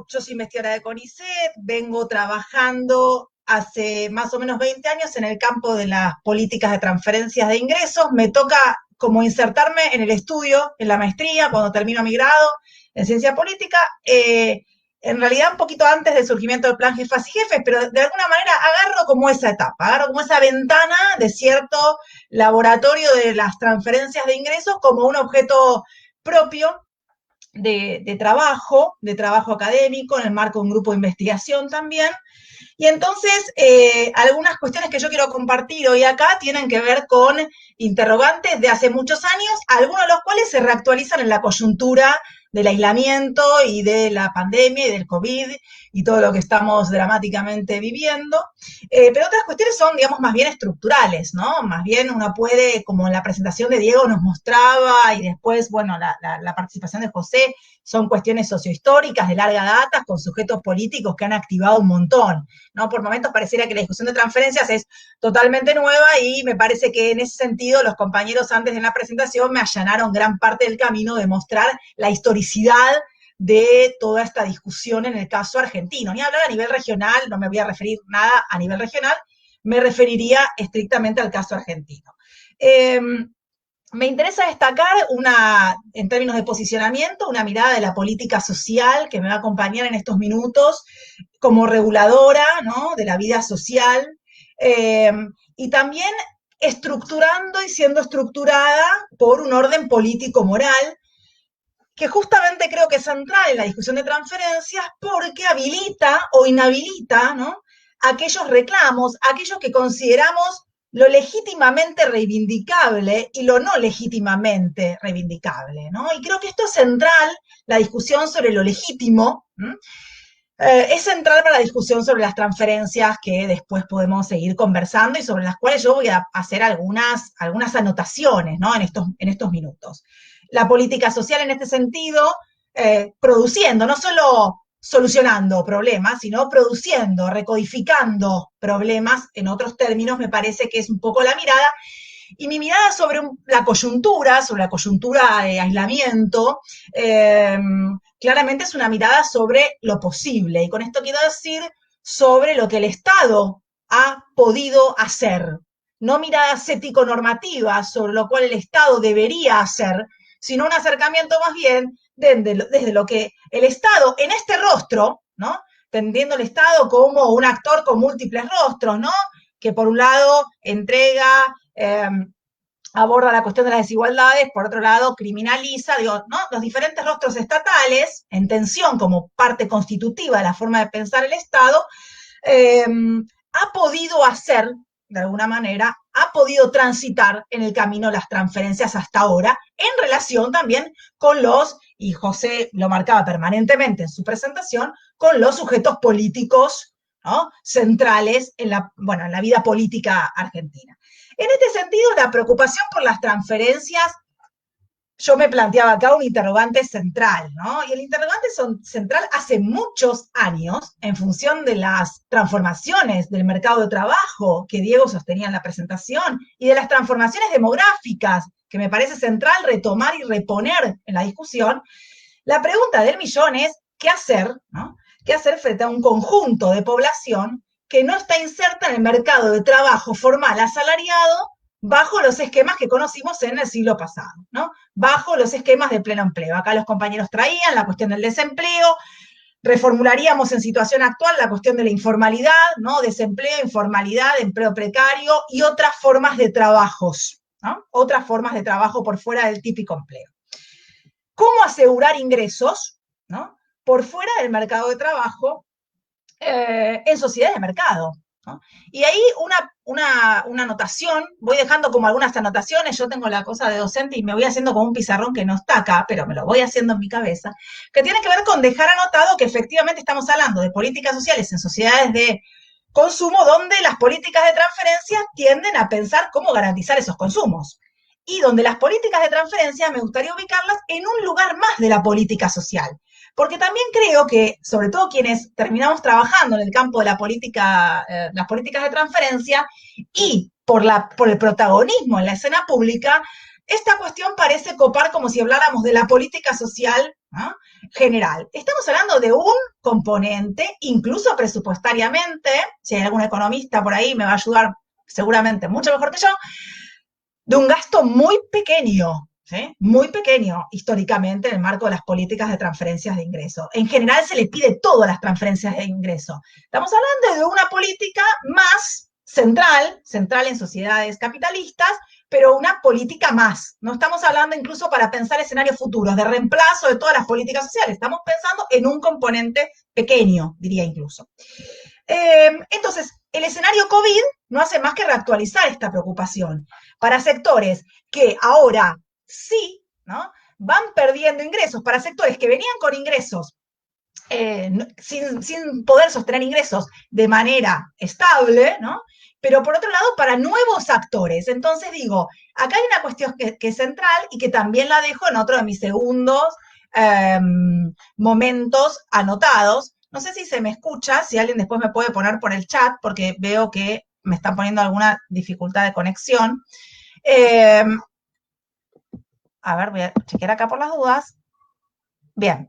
Speaker 5: soy investigadora de CONICET, vengo trabajando hace más o menos 20 años en el campo de las políticas de transferencias de ingresos. Me toca como insertarme en el estudio, en la maestría, cuando termino mi grado en ciencia política, en realidad un poquito antes del surgimiento del plan Jefas y Jefes, pero de alguna manera agarro como esa etapa, agarro como esa ventana de cierto laboratorio de las transferencias de ingresos como un objeto propio de trabajo académico, en el marco de un grupo de investigación también. Y entonces, algunas cuestiones que yo quiero compartir hoy acá tienen que ver con interrogantes de hace muchos años, algunos de los cuales se reactualizan en la coyuntura del aislamiento y de la pandemia y del COVID y todo lo que estamos dramáticamente viviendo. Pero otras cuestiones son, digamos, más bien estructurales, ¿no? Más bien uno puede, como en la presentación de Diego nos mostraba, y después, bueno, la participación de José, son cuestiones sociohistóricas de larga data, con sujetos políticos que han activado un montón, ¿no? Por momentos pareciera que la discusión de transferencias es totalmente nueva y me parece que en ese sentido los compañeros antes de la presentación me allanaron gran parte del camino de mostrar la historicidad de toda esta discusión en el caso argentino. Ni hablar a nivel regional, no me voy a referir nada a nivel regional, me referiría estrictamente al caso argentino. Me interesa destacar en términos de posicionamiento, una mirada de la política social que me va a acompañar en estos minutos como reguladora, ¿no?, de la vida social, y también estructurando y siendo estructurada por un orden político-moral, que justamente creo que es central en la discusión de transferencias porque habilita o inhabilita, ¿no?, aquellos reclamos, aquellos que consideramos lo legítimamente reivindicable y lo no legítimamente reivindicable, ¿no? Y creo que esto es central, la discusión sobre lo legítimo, es central para la discusión sobre las transferencias que después podemos seguir conversando y sobre las cuales yo voy a hacer algunas anotaciones, ¿no?, en estos minutos. La política social en este sentido, produciendo, no solo solucionando problemas, sino produciendo, recodificando problemas, en otros términos, me parece que es un poco la mirada. Y mi mirada sobre la coyuntura de aislamiento, claramente es una mirada sobre lo posible. Y con esto quiero decir sobre lo que el Estado ha podido hacer. No miradas ético-normativas sobre lo cual el Estado debería hacer, sino un acercamiento más bien desde lo que el Estado en este rostro, ¿no?, entendiendo el Estado como un actor con múltiples rostros, ¿no?, que por un lado entrega, aborda la cuestión de las desigualdades, por otro lado criminaliza, ¿no?, los diferentes rostros estatales, en tensión como parte constitutiva de la forma de pensar el Estado, ha podido hacer, de alguna manera, ha podido transitar en el camino las transferencias hasta ahora, en relación también con y José lo marcaba permanentemente en su presentación, con los sujetos políticos, ¿no?, centrales en la vida política argentina. En este sentido, la preocupación por las transferencias, yo me planteaba acá un interrogante central, ¿no? Y el interrogante central hace muchos años, en función de las transformaciones del mercado de trabajo que Diego sostenía en la presentación y de las transformaciones demográficas que me parece central retomar y reponer en la discusión, la pregunta del millón es, ¿qué hacer, ¿no?, qué hacer frente a un conjunto de población que no está inserta en el mercado de trabajo formal asalariado bajo los esquemas que conocimos en el siglo pasado, ¿no?, bajo los esquemas de pleno empleo? Acá los compañeros traían la cuestión del desempleo, reformularíamos en situación actual la cuestión de la informalidad, ¿no?, desempleo, informalidad, empleo precario y otras formas de trabajos, ¿no?, otras formas de trabajo por fuera del típico empleo. ¿Cómo asegurar ingresos, ¿no?, por fuera del mercado de trabajo en sociedades de mercado, ¿no? Y ahí una anotación, voy dejando como algunas anotaciones, yo tengo la cosa de docente y me voy haciendo como un pizarrón que no está acá, pero me lo voy haciendo en mi cabeza, que tiene que ver con dejar anotado que efectivamente estamos hablando de políticas sociales en sociedades de consumo donde las políticas de transferencia tienden a pensar cómo garantizar esos consumos. y donde las políticas de transferencia me gustaría ubicarlas en un lugar más de la política social. Porque también creo que, sobre todo quienes terminamos trabajando en el campo de la política, las políticas de transferencia, y por el protagonismo en la escena pública, esta cuestión parece copar como si habláramos de la política social, ¿no?, general. Estamos hablando de un componente, incluso presupuestariamente, si hay algún economista por ahí me va a ayudar seguramente mucho mejor que yo, de un gasto muy pequeño, ¿sí?, muy pequeño históricamente en el marco de las políticas de transferencias de ingreso. En general se le pide todas las transferencias de ingreso. Estamos hablando de una política más central en sociedades capitalistas, pero una política más. No estamos hablando incluso para pensar escenarios futuros de reemplazo de todas las políticas sociales. Estamos pensando en un componente pequeño, diría incluso. Entonces, el escenario COVID no hace más que reactualizar esta preocupación para sectores que ahora sí, ¿no?, van perdiendo ingresos, para sectores que venían con ingresos sin poder sostener ingresos de manera estable, ¿no?, pero por otro lado para nuevos actores. Entonces digo, acá hay una cuestión que es central y que también la dejo en otro de mis segundos momentos anotados. No sé si se me escucha, si alguien después me puede poner por el chat, porque veo que me están poniendo alguna dificultad de conexión. A ver, voy a chequear acá por las dudas. Bien.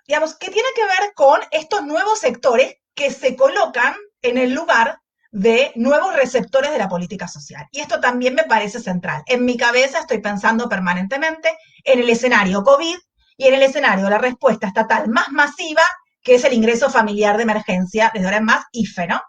Speaker 5: Digamos, ¿qué tiene que ver con estos nuevos sectores que se colocan en el lugar de nuevos receptores de la política social? Y esto también me parece central. En mi cabeza estoy pensando permanentemente en el escenario COVID y en el escenario de la respuesta estatal más masiva, que es el ingreso familiar de emergencia, desde ahora en más, IFE, ¿no?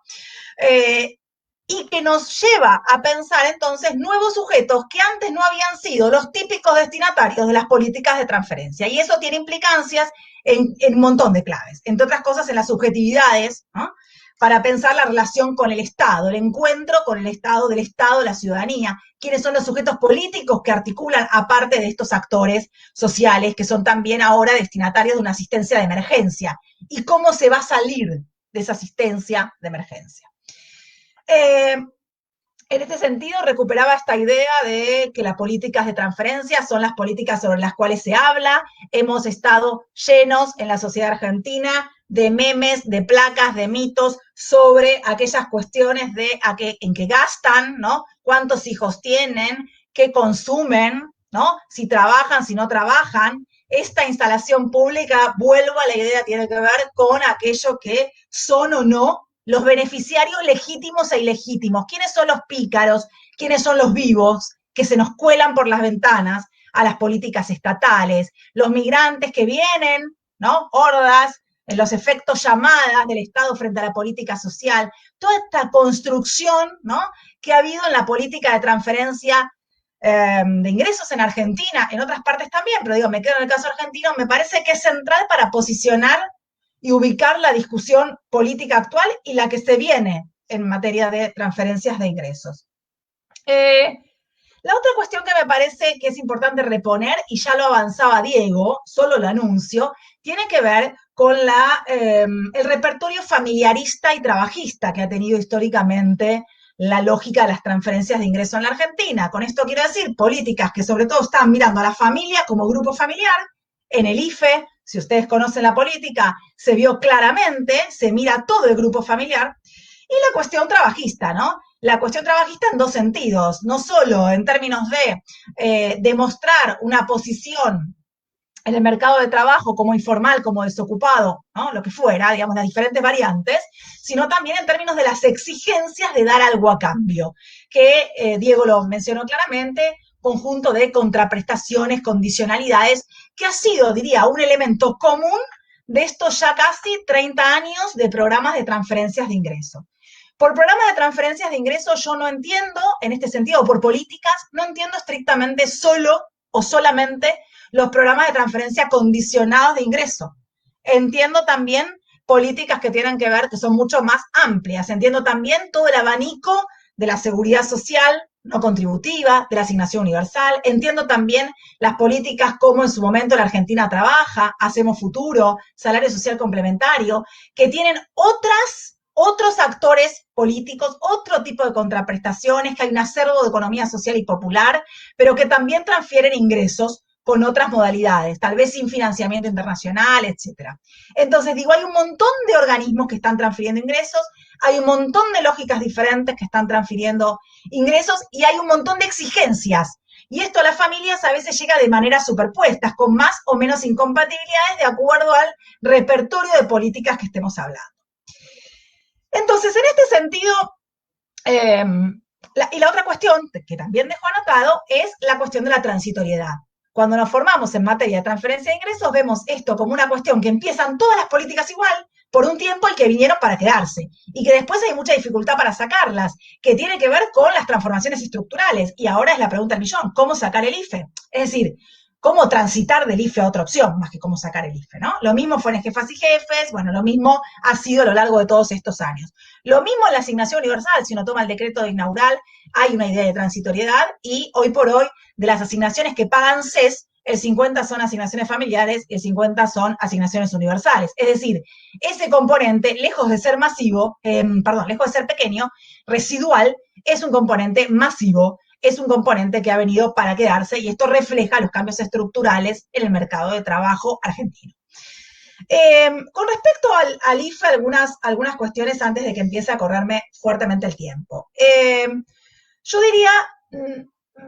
Speaker 5: Y que nos lleva a pensar entonces nuevos sujetos que antes no habían sido los típicos destinatarios de las políticas de transferencia. Y eso tiene implicancias en un montón de claves, entre otras cosas en las subjetividades, ¿no?, para pensar la relación con el Estado, el encuentro con el Estado, del Estado, la ciudadanía, quiénes son los sujetos políticos que articulan, aparte de estos actores sociales, que son también ahora destinatarios de una asistencia de emergencia, y cómo se va a salir de esa asistencia de emergencia. En este sentido, recuperaba esta idea de que las políticas de transferencia son las políticas sobre las cuales se habla. Hemos estado llenos en la sociedad argentina de memes, de placas, de mitos sobre aquellas cuestiones de en qué gastan, ¿no?, cuántos hijos tienen, qué consumen, ¿no?, si trabajan, si no trabajan. Esta instalación pública, vuelvo a la idea, tiene que ver con aquello que son o no los beneficiarios legítimos e ilegítimos. ¿Quiénes son los pícaros? ¿Quiénes son los vivos que se nos cuelan por las ventanas a las políticas estatales? Los migrantes que vienen, ¿no?, hordas, en los efectos llamadas del Estado frente a la política social. Toda esta construcción, ¿no?, que ha habido en la política de transferencia de ingresos en Argentina, en otras partes también, pero digo, me quedo en el caso argentino, me parece que es central para posicionar y ubicar la discusión política actual y la que se viene en materia de transferencias de ingresos. La otra cuestión que me parece que es importante reponer, y ya lo avanzaba Diego, solo lo anuncio, tiene que ver con el repertorio familiarista y trabajista que ha tenido históricamente la lógica de las transferencias de ingreso en la Argentina. Con esto quiero decir políticas que sobre todo están mirando a la familia como grupo familiar. En el IFE, si ustedes conocen la política, se vio claramente, se mira todo el grupo familiar. Y la cuestión trabajista, ¿no? La cuestión trabajista en dos sentidos, no solo en términos de demostrar una posición en el mercado de trabajo como informal, como desocupado, ¿no?, lo que fuera, digamos, las diferentes variantes, sino también en términos de las exigencias de dar algo a cambio, que Diego lo mencionó claramente, conjunto de contraprestaciones, condicionalidades, que ha sido, diría, un elemento común de estos ya casi 30 años de programas de transferencias de ingreso. Por programas de transferencias de ingreso yo no entiendo, en este sentido, por políticas, no entiendo estrictamente solo o solamente los programas de transferencia condicionados de ingreso. Entiendo también políticas que tienen que ver, que son mucho más amplias. Entiendo también todo el abanico de la seguridad social no contributiva, de la asignación universal. Entiendo también las políticas como en su momento la Argentina Trabaja, Hacemos Futuro, Salario Social Complementario, que tienen otros actores políticos, otro tipo de contraprestaciones, que hay un acervo de economía social y popular, pero que también transfieren ingresos con otras modalidades, tal vez sin financiamiento internacional, etcétera. Entonces, digo, hay un montón de organismos que están transfiriendo ingresos, hay un montón de lógicas diferentes que están transfiriendo ingresos y hay un montón de exigencias. Y esto a las familias a veces llega de manera superpuestas, con más o menos incompatibilidades de acuerdo al repertorio de políticas que estemos hablando. Entonces, en este sentido, y la otra cuestión que también dejo anotado es la cuestión de la transitoriedad. Cuando nos formamos en materia de transferencia de ingresos, vemos esto como una cuestión que empiezan todas las políticas igual, por un tiempo y que vinieron para quedarse, y que después hay mucha dificultad para sacarlas, que tiene que ver con las transformaciones estructurales. Y ahora es la pregunta del millón, ¿cómo sacar el IFE? Es decir, cómo transitar del IFE a otra opción, más que cómo sacar el IFE, ¿no? Lo mismo fue en Jefas y Jefes, bueno, lo mismo ha sido a lo largo de todos estos años. Lo mismo en la asignación universal, si uno toma el decreto de inaugural, hay una idea de transitoriedad, y hoy por hoy, de las asignaciones que pagan CES, el 50 son asignaciones familiares y el 50 son asignaciones universales. Es decir, ese componente, lejos de ser masivo, lejos de ser pequeño, residual, es un componente masivo, es un componente que ha venido para quedarse, y esto refleja los cambios estructurales en el mercado de trabajo argentino. Con respecto al IFE, algunas cuestiones antes de que empiece a correrme fuertemente el tiempo. Yo diría,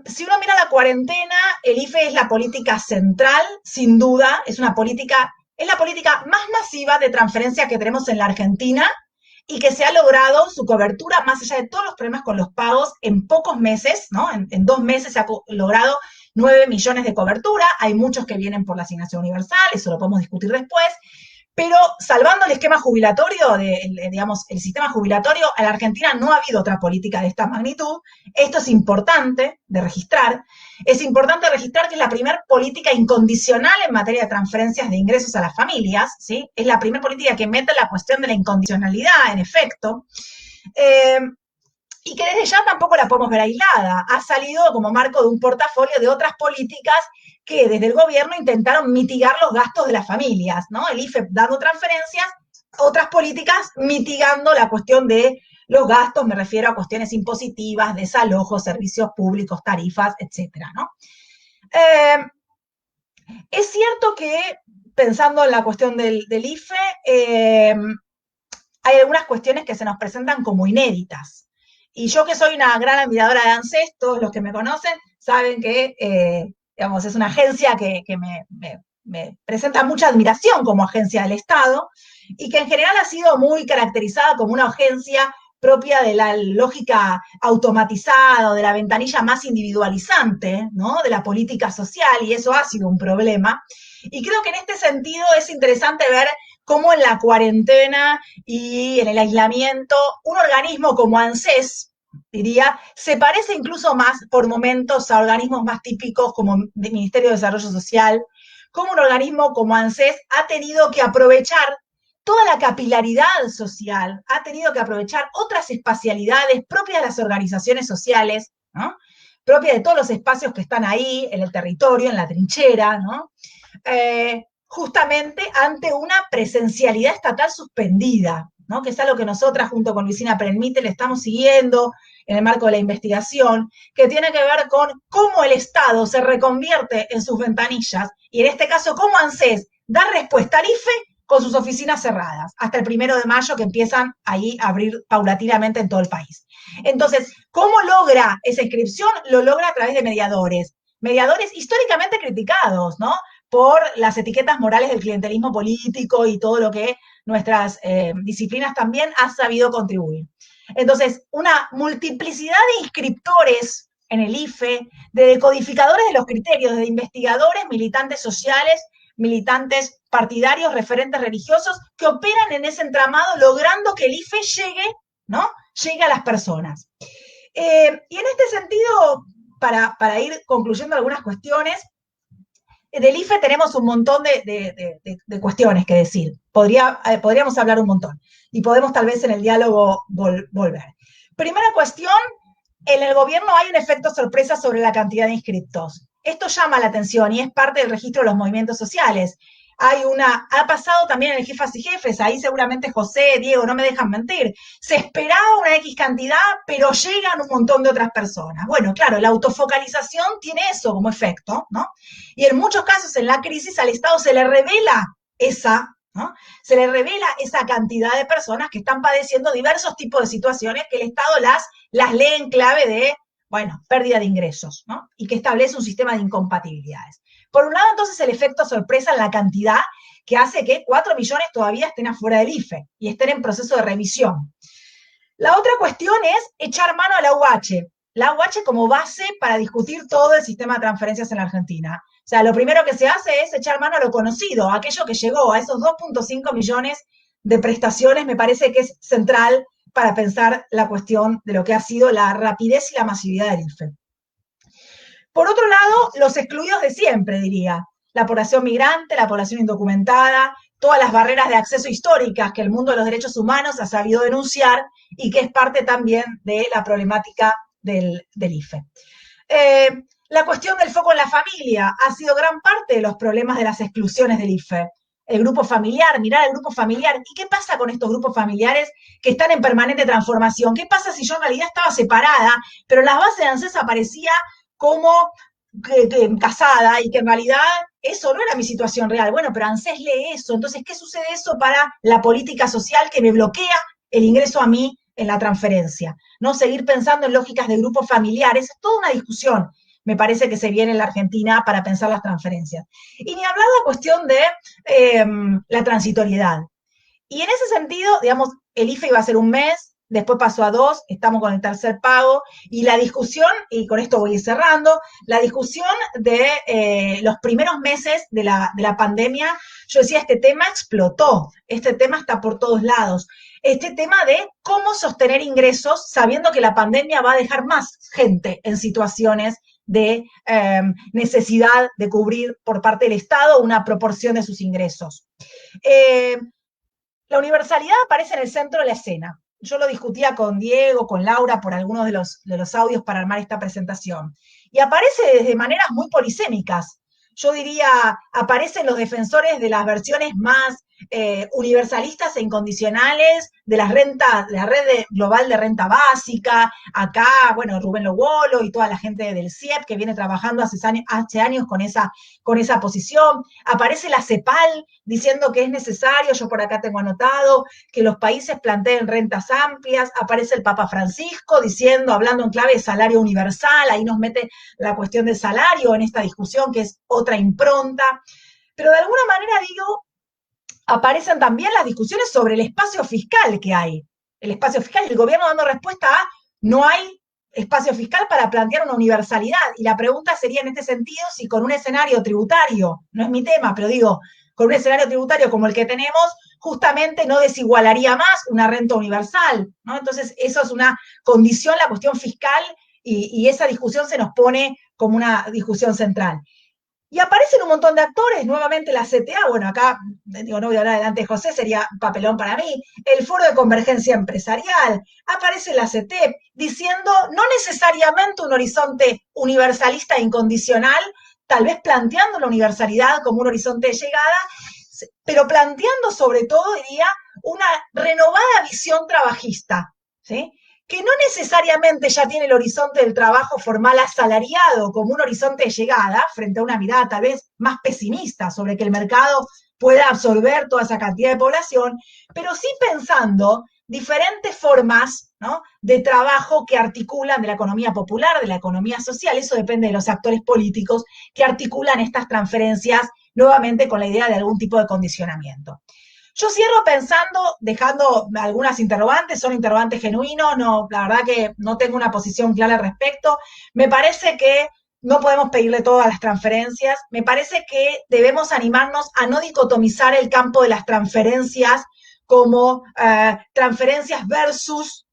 Speaker 5: si uno mira la cuarentena, el IFE es la política central, sin duda, es la política más masiva de transferencia que tenemos en la Argentina, y que se ha logrado su cobertura, más allá de todos los problemas con los pagos, en pocos meses, ¿no? En 2 meses se ha logrado 9 millones de cobertura. Hay muchos que vienen por la asignación universal, eso lo podemos discutir después, pero salvando el esquema jubilatorio, digamos, el sistema jubilatorio, en la Argentina no ha habido otra política de esta magnitud. Esto es importante de registrar. Es importante registrar que es la primera política incondicional en materia de transferencias de ingresos a las familias, ¿sí? Es la primera política que mete la cuestión de la incondicionalidad, en efecto. Y que desde ya tampoco la podemos ver aislada. Ha salido como marco de un portafolio de otras políticas que desde el gobierno intentaron mitigar los gastos de las familias, ¿no? El IFE dando transferencias, otras políticas mitigando la cuestión de los gastos, me refiero a cuestiones impositivas, desalojos, servicios públicos, tarifas, etcétera, ¿no? Es cierto que, pensando en la cuestión del IFE, hay algunas cuestiones que se nos presentan como inéditas. Y yo, que soy una gran admiradora de ANSES, todos los que me conocen saben que digamos, es una agencia que me presenta mucha admiración como agencia del Estado, y que en general ha sido muy caracterizada como una agencia propia de la lógica automatizada o de la ventanilla más individualizante, ¿no? De la política social, y eso ha sido un problema. Y creo que en este sentido es interesante ver cómo en la cuarentena y en el aislamiento, un organismo como ANSES, diría, se parece incluso más por momentos a organismos más típicos como el Ministerio de Desarrollo Social, como un organismo como ANSES ha tenido que aprovechar toda la capilaridad social, ha tenido que aprovechar otras espacialidades propias de las organizaciones sociales, ¿no? Propias de todos los espacios que están ahí, en el territorio, en la trinchera, ¿no? Justamente ante una presencialidad estatal suspendida, ¿no? Que es algo que nosotras, junto con Luisina Prenmite, le estamos siguiendo en el marco de la investigación, que tiene que ver con cómo el Estado se reconvierte en sus ventanillas, y en este caso cómo ANSES da respuesta al IFE con sus oficinas cerradas, hasta el 1 de mayo, que empiezan ahí a abrir paulatinamente en todo el país. Entonces, ¿cómo logra esa inscripción? Lo logra a través de mediadores históricamente criticados, ¿no? Por las etiquetas morales del clientelismo político y todo lo que nuestras disciplinas también han sabido contribuir. Entonces, una multiplicidad de inscriptores en el IFE, de decodificadores de los criterios, de investigadores, militantes sociales, militantes partidarios, referentes religiosos, que operan en ese entramado, logrando que el IFE llegue, ¿no? Llegue a las personas. Y en este sentido, para ir concluyendo algunas cuestiones, del IFE tenemos un montón de cuestiones que decir. Podríamos hablar un montón. Y podemos tal vez en el diálogo volver. Primera cuestión, en el gobierno hay un efecto sorpresa sobre la cantidad de inscriptos. Esto llama la atención y es parte del registro de los movimientos sociales. ha pasado también en el Jefas y Jefes, ahí seguramente José, Diego, no me dejan mentir, se esperaba una X cantidad, pero llegan un montón de otras personas. Bueno, claro, la autofocalización tiene eso como efecto, ¿no? Y en muchos casos en la crisis al Estado se le revela ¿no? Se le revela esa cantidad de personas que están padeciendo diversos tipos de situaciones que el Estado las lee en clave de, bueno, pérdida de ingresos, ¿no? Y que establece un sistema de incompatibilidades. Por un lado, entonces, el efecto sorpresa en la cantidad que hace que 4 millones todavía estén afuera del IFE y estén en proceso de revisión. La otra cuestión es echar mano a la UH como base para discutir todo el sistema de transferencias en la Argentina. O sea, lo primero que se hace es echar mano a lo conocido, a aquello que llegó, a esos 2.5 millones de prestaciones, me parece que es central para pensar la cuestión de lo que ha sido la rapidez y la masividad del IFE. Por otro lado, los excluidos de siempre, diría. La población migrante, la población indocumentada, todas las barreras de acceso históricas que el mundo de los derechos humanos ha sabido denunciar y que es parte también de la problemática del IFE. La cuestión del foco en la familia ha sido gran parte de los problemas de las exclusiones del IFE. El grupo familiar, mirar el grupo familiar. ¿Y qué pasa con estos grupos familiares que están en permanente transformación? ¿Qué pasa si yo en realidad estaba separada, pero en las bases de ANSES aparecía como casada y que en realidad eso no era mi situación real? Bueno, pero ANSES lee eso. Entonces, ¿qué sucede eso para la política social que me bloquea el ingreso a mí en la transferencia? ¿No? Seguir pensando en lógicas de grupos familiares es toda una discusión, me parece, que se viene en la Argentina para pensar las transferencias. Y ni hablar de la cuestión de la transitoriedad. Y en ese sentido, digamos, el IFE iba a ser un mes, después pasó a 2, estamos con el tercer pago, y la discusión, y con esto voy a ir cerrando, la discusión de los primeros meses de la pandemia, yo decía, este tema explotó, este tema está por todos lados, este tema de cómo sostener ingresos sabiendo que la pandemia va a dejar más gente en situaciones de necesidad de cubrir por parte del Estado una proporción de sus ingresos. La universalidad aparece en el centro de la escena. Yo lo discutía con Diego, con Laura, por algunos de los audios para armar esta presentación. Y aparece desde maneras muy polisémicas. Yo diría, aparecen los defensores de las versiones más universalistas e incondicionales de las rentas, de la red global de renta básica. Acá, bueno, Rubén Lobolo y toda la gente del CIEP que viene trabajando hace años con esa posición. Aparece la CEPAL diciendo que es necesario, yo por acá tengo anotado, que los países planteen rentas amplias. Aparece el Papa Francisco diciendo, hablando en clave de salario universal, ahí nos mete la cuestión del salario en esta discusión que es otra impronta. Pero de alguna manera, digo, aparecen también las discusiones sobre el espacio fiscal que hay. El espacio fiscal, el gobierno dando respuesta a no hay espacio fiscal para plantear una universalidad. Y la pregunta sería en este sentido si con un escenario tributario, no es mi tema, pero digo, con un escenario tributario como el que tenemos, justamente no desigualaría más una renta universal, ¿no? Entonces, eso es una condición, la cuestión fiscal, y esa discusión se nos pone como una discusión central. Y aparecen un montón de actores, nuevamente la CTA, bueno, acá, digo, no voy a hablar delante de José, sería papelón para mí, el Foro de Convergencia Empresarial, aparece la CETEP, diciendo no necesariamente un horizonte universalista e incondicional, tal vez planteando la universalidad como un horizonte de llegada, pero planteando sobre todo, diría, una renovada visión trabajista, ¿sí? Que no necesariamente ya tiene el horizonte del trabajo formal asalariado como un horizonte de llegada, frente a una mirada tal vez más pesimista sobre que el mercado pueda absorber toda esa cantidad de población, pero sí pensando diferentes formas, ¿no?, de trabajo que articulan, de la economía popular, de la economía social, eso depende de los actores políticos que articulan estas transferencias nuevamente con la idea de algún tipo de condicionamiento. Yo cierro pensando, dejando algunas interrogantes, son interrogantes genuinos, no, la verdad que no tengo una posición clara al respecto. Me parece que no podemos pedirle todo a las transferencias. Me parece que debemos animarnos a no dicotomizar el campo de las transferencias como transferencias versus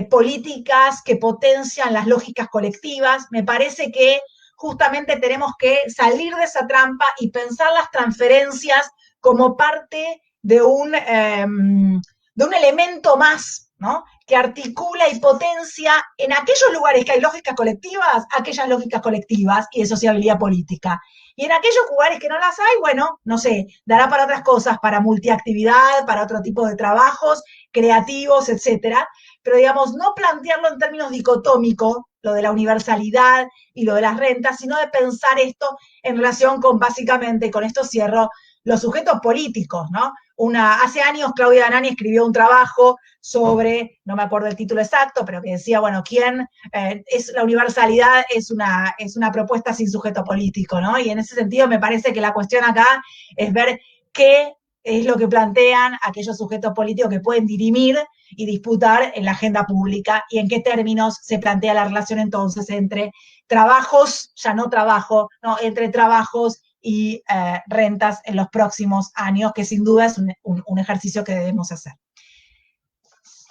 Speaker 5: políticas que potencian las lógicas colectivas. Me parece que justamente tenemos que salir de esa trampa y pensar las transferencias como parte de un elemento más ¿no? Que articula y potencia en aquellos lugares que hay lógicas colectivas, aquellas lógicas colectivas y de sociabilidad política. Y en aquellos lugares que no las hay, bueno, no sé, dará para otras cosas, para multiactividad, para otro tipo de trabajos creativos, etcétera. Pero digamos, no plantearlo en términos dicotómicos, lo de la universalidad y lo de las rentas, sino de pensar esto en relación con, básicamente, con esto cierro, los sujetos políticos, ¿no? Hace años Claudia Danani escribió un trabajo sobre, no me acuerdo el título exacto, pero que decía, bueno, ¿quién es la universalidad? Es una propuesta sin sujeto político, ¿no? Y en ese sentido me parece que la cuestión acá es ver qué es lo que plantean aquellos sujetos políticos que pueden dirimir y disputar en la agenda pública y en qué términos se plantea la relación entonces entre trabajos, ya no trabajo, no, entre trabajos y rentas en los próximos años, que sin duda es un ejercicio que debemos hacer.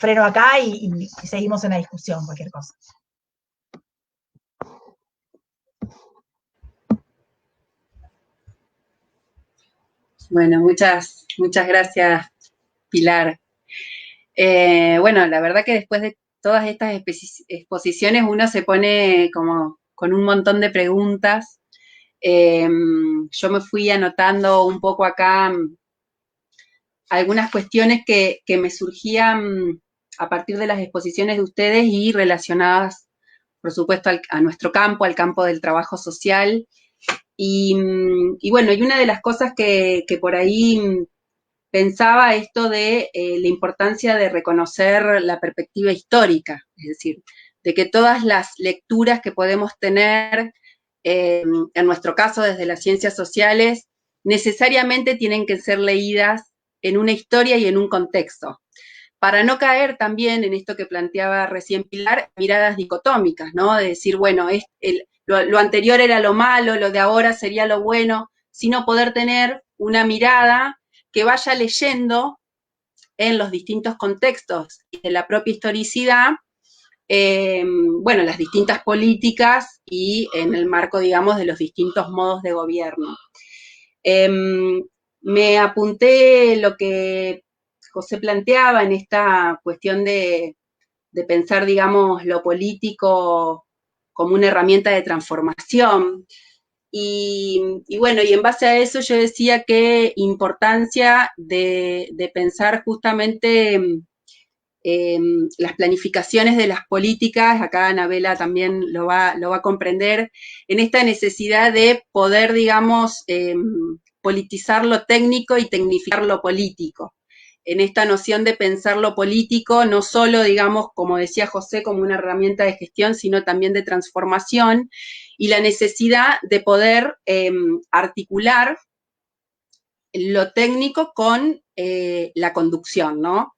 Speaker 5: Freno acá y seguimos en la discusión, cualquier cosa.
Speaker 2: Bueno, muchas gracias, Pilar. Bueno, la verdad que después de todas estas exposiciones uno se pone como con un montón de preguntas. Yo me fui anotando un poco acá algunas cuestiones que me surgían a partir de las exposiciones de ustedes y relacionadas, por supuesto, a nuestro campo, al campo del trabajo social. Y bueno, y una de las cosas que por ahí pensaba esto de la importancia de reconocer la perspectiva histórica, es decir, de que todas las lecturas que podemos tener, en nuestro caso desde las ciencias sociales, necesariamente tienen que ser leídas en una historia y en un contexto, para no caer también en esto que planteaba recién Pilar, miradas dicotómicas, ¿no? De decir, bueno, lo anterior era lo malo, lo de ahora sería lo bueno, sino poder tener una mirada que vaya leyendo en los distintos contextos de la propia historicidad, bueno, las distintas políticas y en el marco, digamos, de los distintos modos de gobierno. Me apunté lo que José planteaba en esta cuestión de pensar, digamos, lo político como una herramienta de transformación. Y bueno, y en base a eso yo decía que importancia de pensar justamente las planificaciones de las políticas, acá Anabela también lo va a comprender, en esta necesidad de poder, digamos, politizar lo técnico y tecnificar lo político. En esta noción de pensar lo político, no solo, digamos, como decía José, como una herramienta de gestión, sino también de transformación, y la necesidad de poder articular lo técnico con la conducción, ¿no?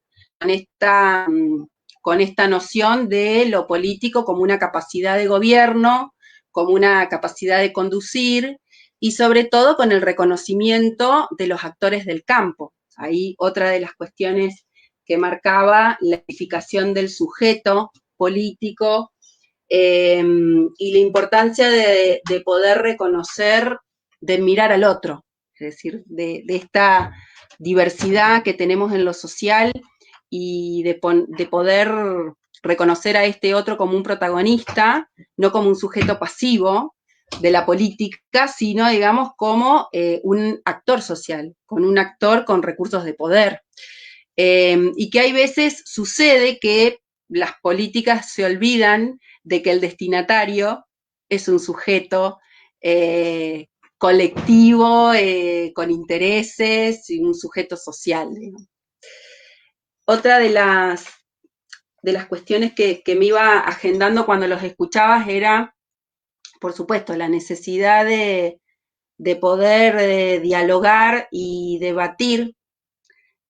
Speaker 2: Con esta noción de lo político como una capacidad de gobierno, como una capacidad de conducir, y sobre todo con el reconocimiento de los actores del campo. Ahí otra de las cuestiones que marcaba la identificación del sujeto político y la importancia de poder reconocer, de mirar al otro, es decir, de esta diversidad que tenemos en lo social y de poder reconocer a este otro como un protagonista, no como un sujeto pasivo de la política, sino, digamos, como un actor social, con un actor con recursos de poder. Y que hay veces sucede que las políticas se olvidan de que el destinatario es un sujeto colectivo, con intereses, y un sujeto social, digamos. Otra de las cuestiones que me iba agendando cuando los escuchabas era, por supuesto, la necesidad de poder dialogar y debatir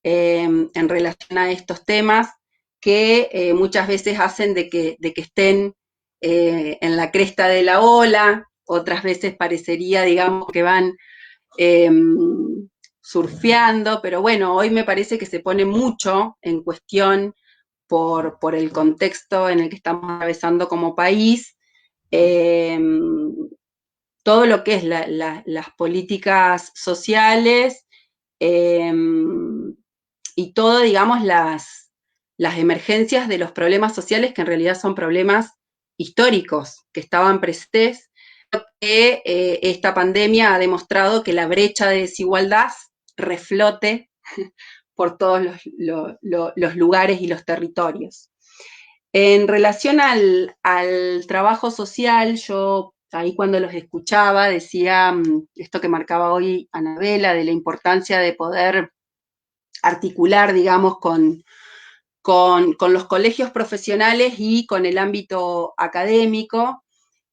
Speaker 2: en relación a estos temas que muchas veces hacen de que estén en la cresta de la ola, otras veces parecería, digamos, que van surfeando, pero bueno, hoy me parece que se pone mucho en cuestión por el contexto en el que estamos atravesando como país, todo lo que es las políticas sociales y todo, digamos, las las emergencias de los problemas sociales, que en realidad son problemas históricos, que estaban presentes, que esta pandemia ha demostrado que la brecha de desigualdad reflote por todos los lugares y los territorios. En relación al trabajo social, yo ahí cuando los escuchaba decía esto que marcaba hoy Anabela, de la importancia de poder articular, digamos, con los colegios profesionales y con el ámbito académico.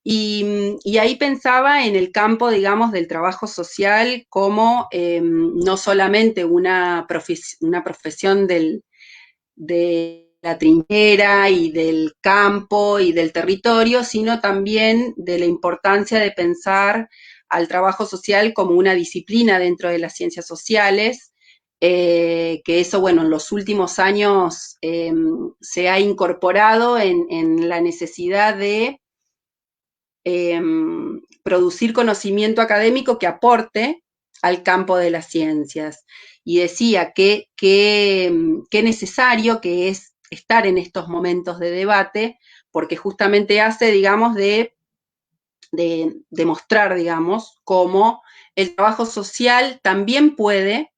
Speaker 2: Y ahí pensaba en el campo, digamos, del trabajo social como no solamente una profesión de la trinchera y del campo y del territorio, sino también de la importancia de pensar al trabajo social como una disciplina dentro de las ciencias sociales, que eso, bueno, en los últimos años se ha incorporado en la necesidad de producir conocimiento académico que aporte al campo de las ciencias. Y decía que necesario que es estar en estos momentos de debate, porque justamente hace, digamos, de demostrar, digamos, cómo el trabajo social también puede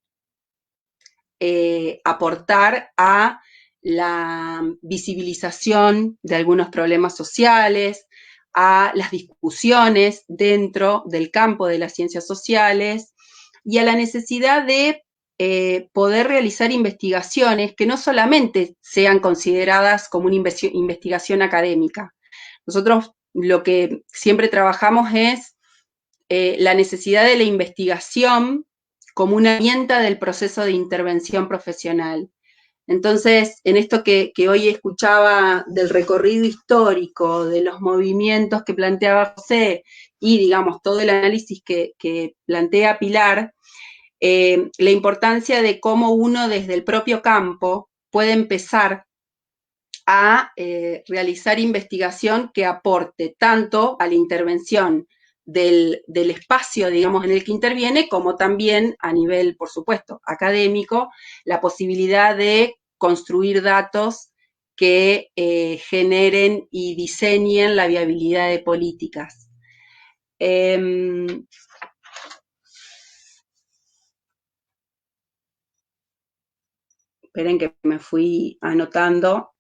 Speaker 2: aportar a la visibilización de algunos problemas sociales, a las discusiones dentro del campo de las ciencias sociales y a la necesidad de poder realizar investigaciones que no solamente sean consideradas como una investigación académica. Nosotros lo que siempre trabajamos es la necesidad de la investigación como una herramienta del proceso de intervención profesional. Entonces, en esto que hoy escuchaba del recorrido histórico, de los movimientos que planteaba José y, digamos, todo el análisis que plantea Pilar, la importancia de cómo uno desde el propio campo puede empezar a realizar investigación que aporte tanto a la intervención del espacio, digamos, en el que interviene, como también a nivel, por supuesto, académico, la posibilidad de construir datos que generen y diseñen la viabilidad de políticas. Esperen que me fui anotando.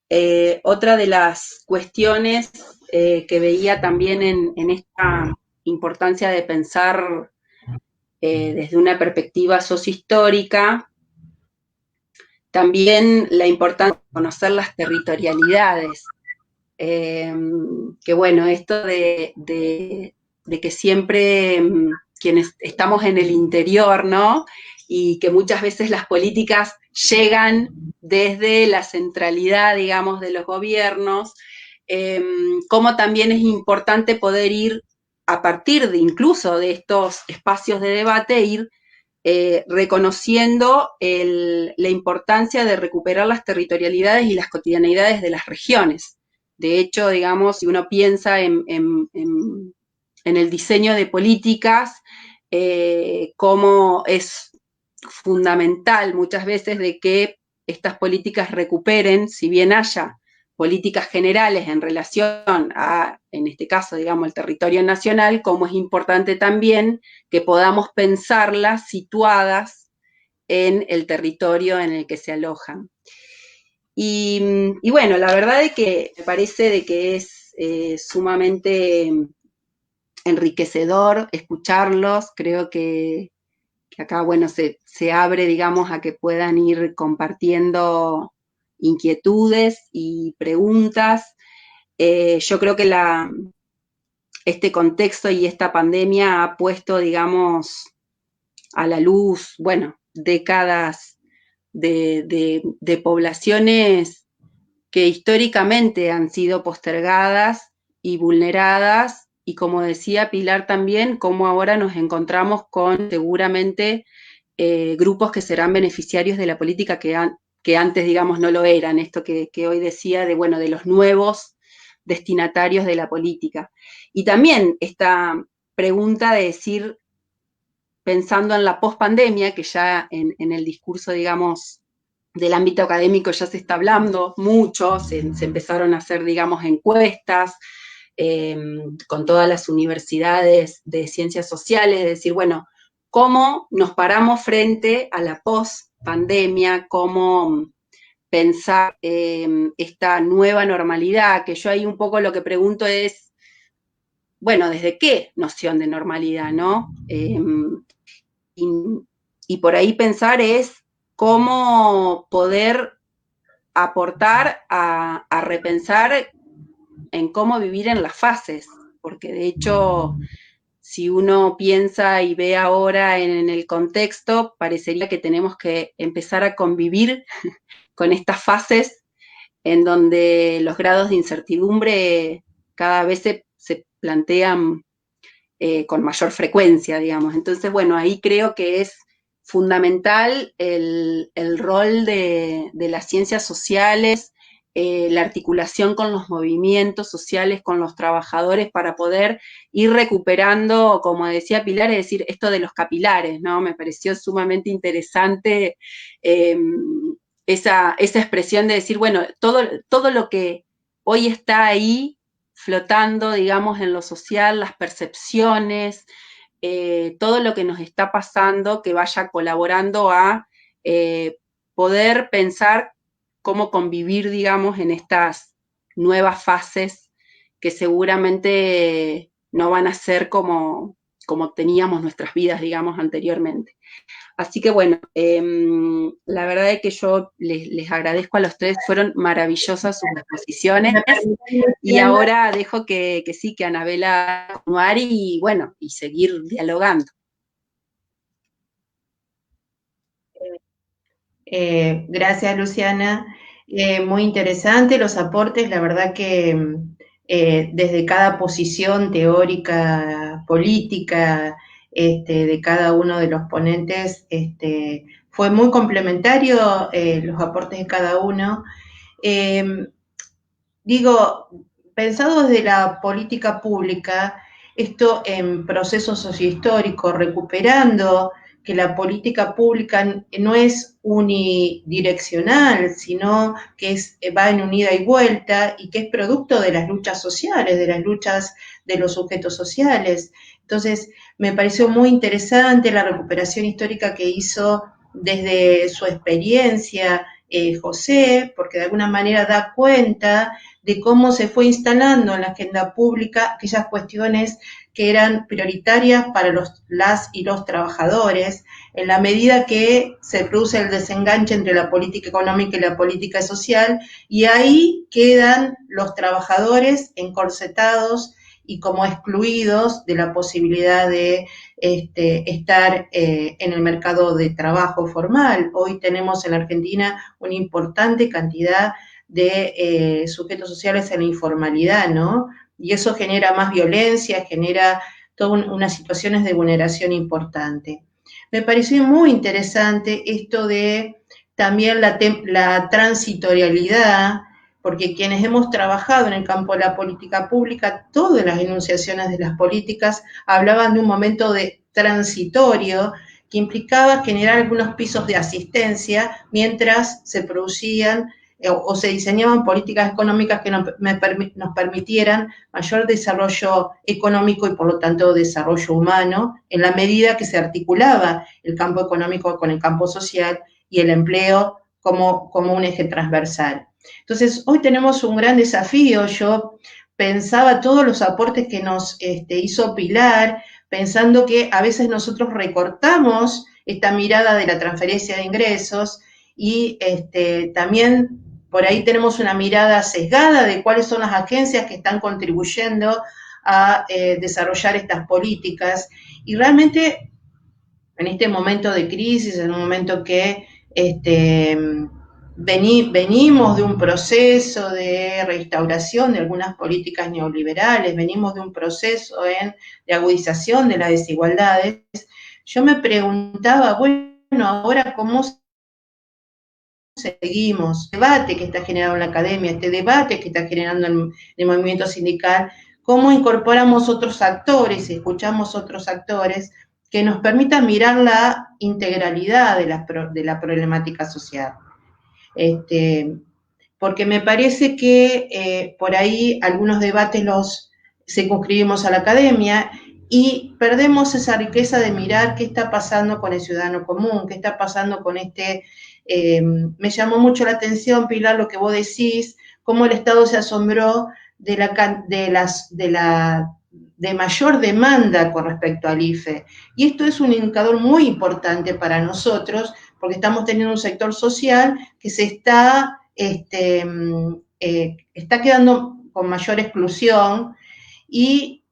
Speaker 2: Otra de las cuestiones que veía también en esta importancia de pensar desde una perspectiva sociohistórica, también la importancia de conocer las territorialidades. Que bueno, esto de que siempre quienes estamos en el interior, ¿no? Y que muchas veces las políticas llegan desde la centralidad, digamos, de los gobiernos, como también es importante poder ir a partir de incluso de estos espacios de debate, ir reconociendo la importancia de recuperar las territorialidades y las cotidianeidades de las regiones. De hecho, digamos, si uno piensa en el diseño de políticas, cómo es fundamental muchas veces de que estas políticas recuperen, si bien haya políticas generales en relación a, en este caso, digamos, el territorio nacional, como es importante también que podamos pensarlas situadas en el territorio en el que se alojan. Y bueno, la verdad es que me parece de que es sumamente enriquecedor escucharlos. Creo que acá, bueno, se abre, digamos, a que puedan ir compartiendo inquietudes y preguntas. Yo creo que este contexto y esta pandemia ha puesto, digamos, a la luz, bueno, décadas de poblaciones que históricamente han sido postergadas y vulneradas, y como decía Pilar también, cómo ahora nos encontramos con seguramente grupos que serán beneficiarios de la política que antes, digamos, no lo eran, esto que hoy decía de, bueno, de los nuevos destinatarios de la política. Y también esta pregunta de decir, pensando en la pospandemia, que ya en el discurso, digamos, del ámbito académico ya se está hablando mucho, se empezaron a hacer, digamos, encuestas con todas las universidades de ciencias sociales, es decir, bueno, cómo nos paramos frente a la post-pandemia, cómo pensar esta nueva normalidad, que yo ahí un poco lo que pregunto es, bueno, ¿desde qué noción de normalidad, no? Y por ahí pensar es cómo poder aportar a repensar en cómo vivir en las fases, porque de hecho, si uno piensa y ve ahora en el contexto, parecería que tenemos que empezar a convivir con estas fases en donde los grados de incertidumbre cada vez se plantean con mayor frecuencia, digamos. Entonces, bueno, ahí creo que es fundamental el rol de las ciencias sociales, la articulación con los movimientos sociales, con los trabajadores, para poder ir recuperando, como decía Pilar, es decir, esto de los capilares, ¿no? Me pareció sumamente interesante esa expresión de decir, bueno, todo lo que hoy está ahí flotando, digamos, en lo social, las percepciones, todo lo que nos está pasando, que vaya colaborando a poder pensar cómo convivir, digamos, en estas nuevas fases que seguramente no van a ser como teníamos nuestras vidas, digamos, anteriormente. Así que bueno, la verdad es que yo les agradezco a los tres, fueron maravillosas sus exposiciones. Y ahora dejo que sí, que Anabela continuar y bueno, y seguir dialogando.
Speaker 1: Gracias, Luciana. Muy interesante los aportes, la verdad que desde cada posición teórica, política, de cada uno de los ponentes, fue muy complementario los aportes de cada uno. Digo, pensado desde la política pública, esto en proceso sociohistórico, recuperando que la política pública no es unidireccional, sino que va en un ida y vuelta y que es producto de las luchas sociales, de las luchas de los sujetos sociales. Entonces, me pareció muy interesante la recuperación histórica que hizo desde su experiencia José, porque de alguna manera da cuenta de cómo se fue instalando en la agenda pública aquellas cuestiones que eran prioritarias para las y los trabajadores, en la medida que se produce el desenganche entre la política económica y la política social, y ahí quedan los trabajadores encorsetados y como excluidos de la posibilidad de estar en el mercado de trabajo formal. Hoy tenemos en la Argentina una importante cantidad de sujetos sociales en la informalidad, ¿no? Y eso genera más violencia, genera todas unas situaciones de vulneración importante. Me pareció muy interesante esto de también la transitorialidad, porque quienes hemos trabajado en el campo de la política pública, todas las enunciaciones de las políticas hablaban de un momento de transitorio que implicaba generar algunos pisos de asistencia mientras se producían o se diseñaban políticas económicas que nos permitieran mayor desarrollo económico y por lo tanto desarrollo humano, en la medida que se articulaba el campo económico con el campo social y el empleo como un eje transversal. Entonces, hoy tenemos un gran desafío. Yo pensaba todos los aportes que nos hizo Pilar, pensando que a veces nosotros recortamos esta mirada de la transferencia de ingresos y también por ahí tenemos una mirada sesgada de cuáles son las agencias que están contribuyendo a desarrollar estas políticas. Y realmente en este momento de crisis, en un momento que venimos de un proceso de restauración de algunas políticas neoliberales, venimos de un proceso de agudización de las desigualdades, yo me preguntaba, bueno, ahora cómo seguimos, el debate que está generando la academia, este debate que está generando el movimiento sindical, cómo incorporamos otros actores, escuchamos otros actores que nos permitan mirar la integralidad de la problemática social. Porque me parece que por ahí algunos debates los circunscribimos a la academia y perdemos esa riqueza de mirar qué está pasando con el ciudadano común, qué está pasando con me llamó mucho la atención, Pilar, lo que vos decís, cómo el Estado se asombró de mayor demanda con respecto al IFE. Y esto es un indicador muy importante para nosotros, porque estamos teniendo un sector social que se está quedando con mayor exclusión y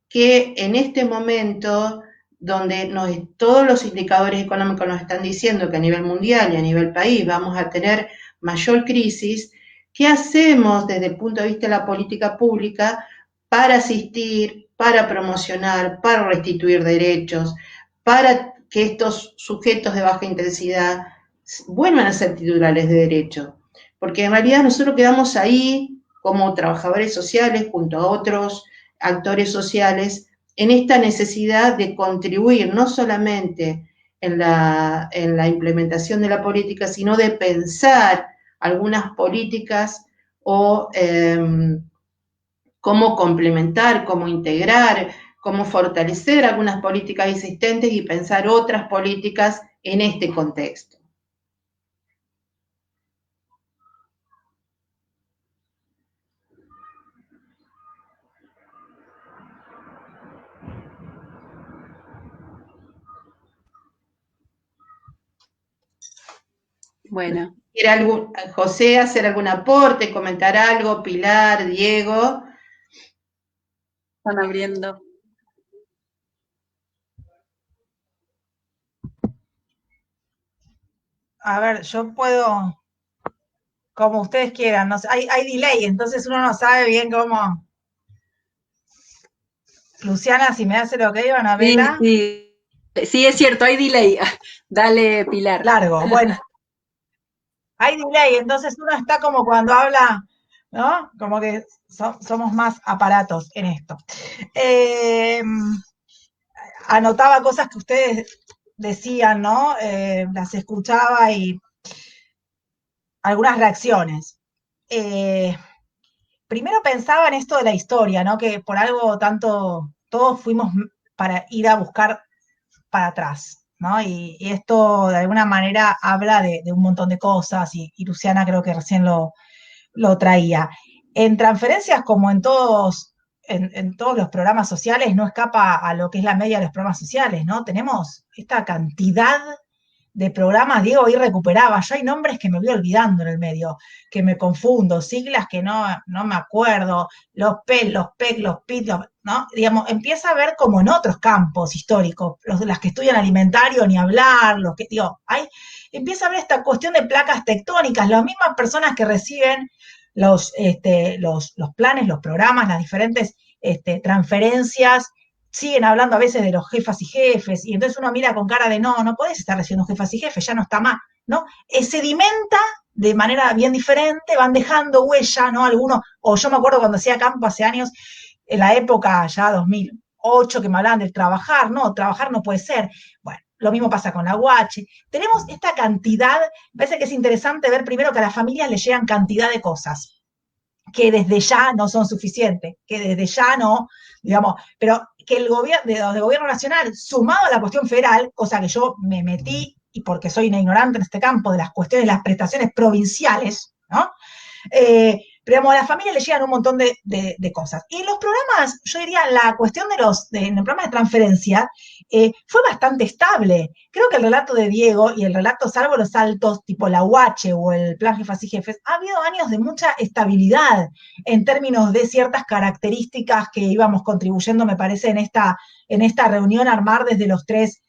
Speaker 1: que en este momento donde todos los indicadores económicos nos están diciendo que a nivel mundial y a nivel país vamos a tener mayor crisis, ¿qué hacemos desde el punto de vista de la política pública para asistir, para promocionar, para restituir derechos, para que estos sujetos de baja intensidad vuelvan a ser titulares de derechos? Porque en realidad nosotros quedamos ahí como trabajadores sociales junto a otros actores sociales en esta necesidad de contribuir no solamente en la implementación de la política, sino de pensar algunas políticas o cómo complementar, cómo integrar, cómo fortalecer algunas políticas existentes y pensar otras políticas en este contexto.
Speaker 2: Bueno.
Speaker 1: ¿Quiere José hacer algún aporte, comentar algo? Pilar, Diego.
Speaker 2: Están abriendo.
Speaker 5: A ver, yo puedo, como ustedes quieran, no sé, hay delay, entonces uno no sabe bien cómo. Luciana, si me hace lo que iba, Anabela.
Speaker 2: Sí, es cierto, hay delay. Dale, Pilar.
Speaker 5: Largo, bueno. Hay delay, entonces uno está como cuando habla, ¿no? Como que somos más aparatos en esto. Anotaba cosas que ustedes decían, ¿no? Las escuchaba y algunas reacciones. Primero pensaba en esto de la historia, ¿no? Que por algo tanto todos fuimos para ir a buscar para atrás, ¿no? Y esto de alguna manera habla de un montón de cosas y Luciana creo que recién lo traía. En transferencias como en todos los programas sociales no escapa a lo que es la media de los programas sociales, ¿no? Tenemos esta cantidad de programas, Diego ahí recuperaba, yo hay nombres que me voy olvidando en el medio, que me confundo, siglas que no me acuerdo, los PEL, los PEC, los PIT, ¿no? Digamos, empieza a ver como en otros campos históricos, las que estudian alimentario, ni hablar, los que, digo, empieza a ver esta cuestión de placas tectónicas, las mismas personas que reciben los planes, los programas, las diferentes transferencias, siguen hablando a veces de los jefas y jefes, y entonces uno mira con cara de no podés estar recibiendo jefas y jefes, ya no está más, ¿no? Sedimenta de manera bien diferente, van dejando huella, ¿no? Algunos, o yo me acuerdo cuando hacía campo hace años, en la época ya 2008, que me hablaban del trabajar no puede ser. Bueno, lo mismo pasa con la UH. Tenemos esta cantidad, me parece que es interesante ver primero que a las familias les llegan cantidad de cosas que desde ya no son suficientes, que desde ya no, digamos, pero que el gobierno nacional, sumado a la cuestión federal, cosa que yo me metí, y porque soy una ignorante en este campo, de las cuestiones de las prestaciones provinciales, ¿no? Pero a la familia le llegan un montón de cosas. Y en los programas, yo diría, la cuestión en el programa de transferencia fue bastante estable. Creo que el relato de Diego y el relato, salvo los saltos, tipo la UH o el Plan Jefas y Jefes, ha habido años de mucha estabilidad en términos de ciertas características que íbamos contribuyendo, me parece, en esta reunión a armar desde los tres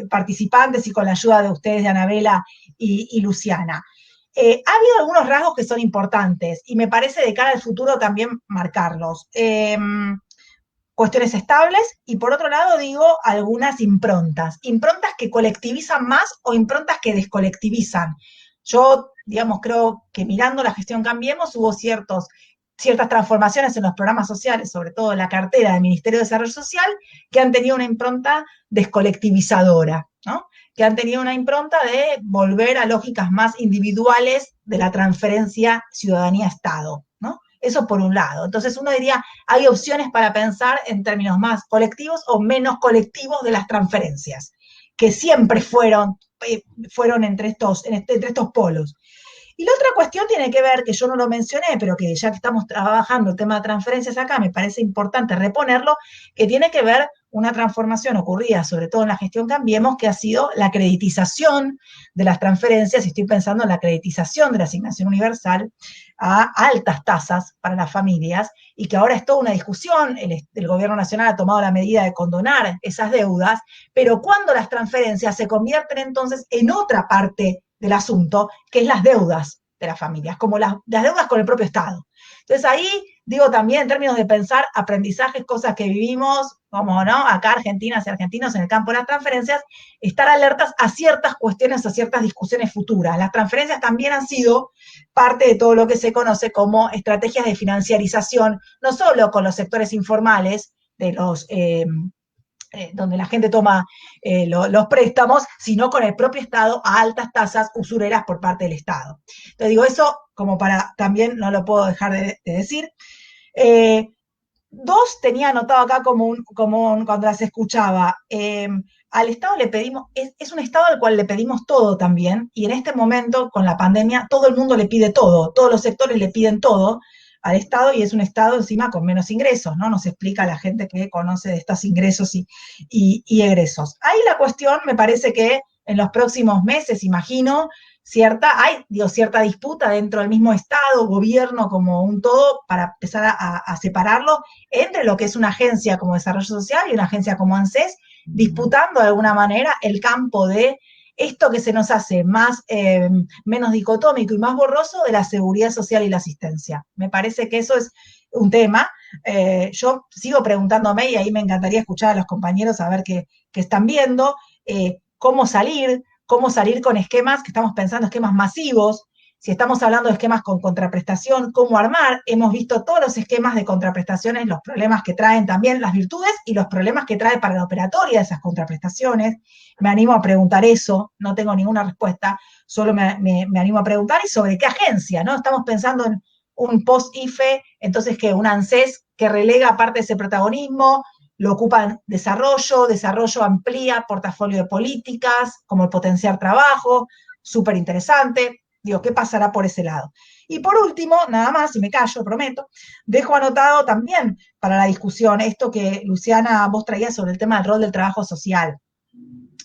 Speaker 5: participantes y con la ayuda de ustedes, de Anabela y Luciana. Ha habido algunos rasgos que son importantes y me parece de cara al futuro también marcarlos. Cuestiones estables y por otro lado digo algunas improntas que colectivizan más o improntas que descolectivizan. Yo, digamos, creo que mirando la gestión Cambiemos hubo ciertas transformaciones en los programas sociales, sobre todo en la cartera del Ministerio de Desarrollo Social, que han tenido una impronta descolectivizadora. ¿no? Que han tenido una impronta de volver a lógicas más individuales de la transferencia ciudadanía-Estado, ¿no? Eso por un lado. Entonces uno diría, hay opciones para pensar en términos más colectivos o menos colectivos de las transferencias, que siempre fueron entre estos polos. Y la otra cuestión tiene que ver, que yo no lo mencioné, pero que ya que estamos trabajando el tema de transferencias acá, me parece importante reponerlo, que tiene que ver una transformación ocurrida, sobre todo en la gestión Cambiemos, que ha sido la creditización de las transferencias, y estoy pensando en la creditización de la asignación universal a altas tasas para las familias, y que ahora es toda una discusión, el gobierno nacional ha tomado la medida de condonar esas deudas, pero cuando las transferencias se convierten entonces en otra parte del asunto, que es las deudas de las familias, como las deudas con el propio Estado. Entonces ahí, digo también en términos de pensar aprendizajes, cosas que vivimos, como no, acá argentinas y argentinos en el campo de las transferencias, estar alertas a ciertas cuestiones, a ciertas discusiones futuras. Las transferencias también han sido parte de todo lo que se conoce como estrategias de financiarización, no solo con los sectores informales, de los donde la gente toma los préstamos, sino con el propio Estado a altas tasas usureras por parte del Estado. Entonces digo, eso como para, también no lo puedo dejar de decir. Dos tenía anotado acá cuando las escuchaba. Al Estado le pedimos, es un Estado al cual le pedimos todo también, y en este momento, con la pandemia, todo el mundo le pide todo, todos los sectores le piden todo al Estado, y es un Estado encima con menos ingresos, ¿no? Nos explica la gente que conoce de estos ingresos y egresos. Ahí la cuestión, me parece que en los próximos meses, imagino, cierta disputa dentro del mismo Estado, gobierno como un todo, para empezar a separarlo entre lo que es una agencia como Desarrollo Social y una agencia como ANSES, disputando de alguna manera el campo de esto que se nos hace menos dicotómico y más borroso de la seguridad social y la asistencia. Me parece que eso es un tema. Yo sigo preguntándome, y ahí me encantaría escuchar a los compañeros a ver qué están viendo, cómo salir con esquemas, que estamos pensando esquemas masivos, si estamos hablando de esquemas con contraprestación, cómo armar. Hemos visto todos los esquemas de contraprestaciones, los problemas que traen también, las virtudes y los problemas que trae para la operatoria de esas contraprestaciones. Me animo a preguntar eso, no tengo ninguna respuesta, solo me animo a preguntar, y sobre qué agencia, ¿no? Estamos pensando en un post-IFE, entonces que un ANSES que relega parte de ese protagonismo, lo ocupan desarrollo amplía portafolio de políticas, como el potenciar trabajo, súper interesante. Digo, ¿qué pasará por ese lado? Y por último, nada más, y me callo, prometo, dejo anotado también para la discusión esto que, Luciana, vos traías sobre el tema del rol del trabajo social.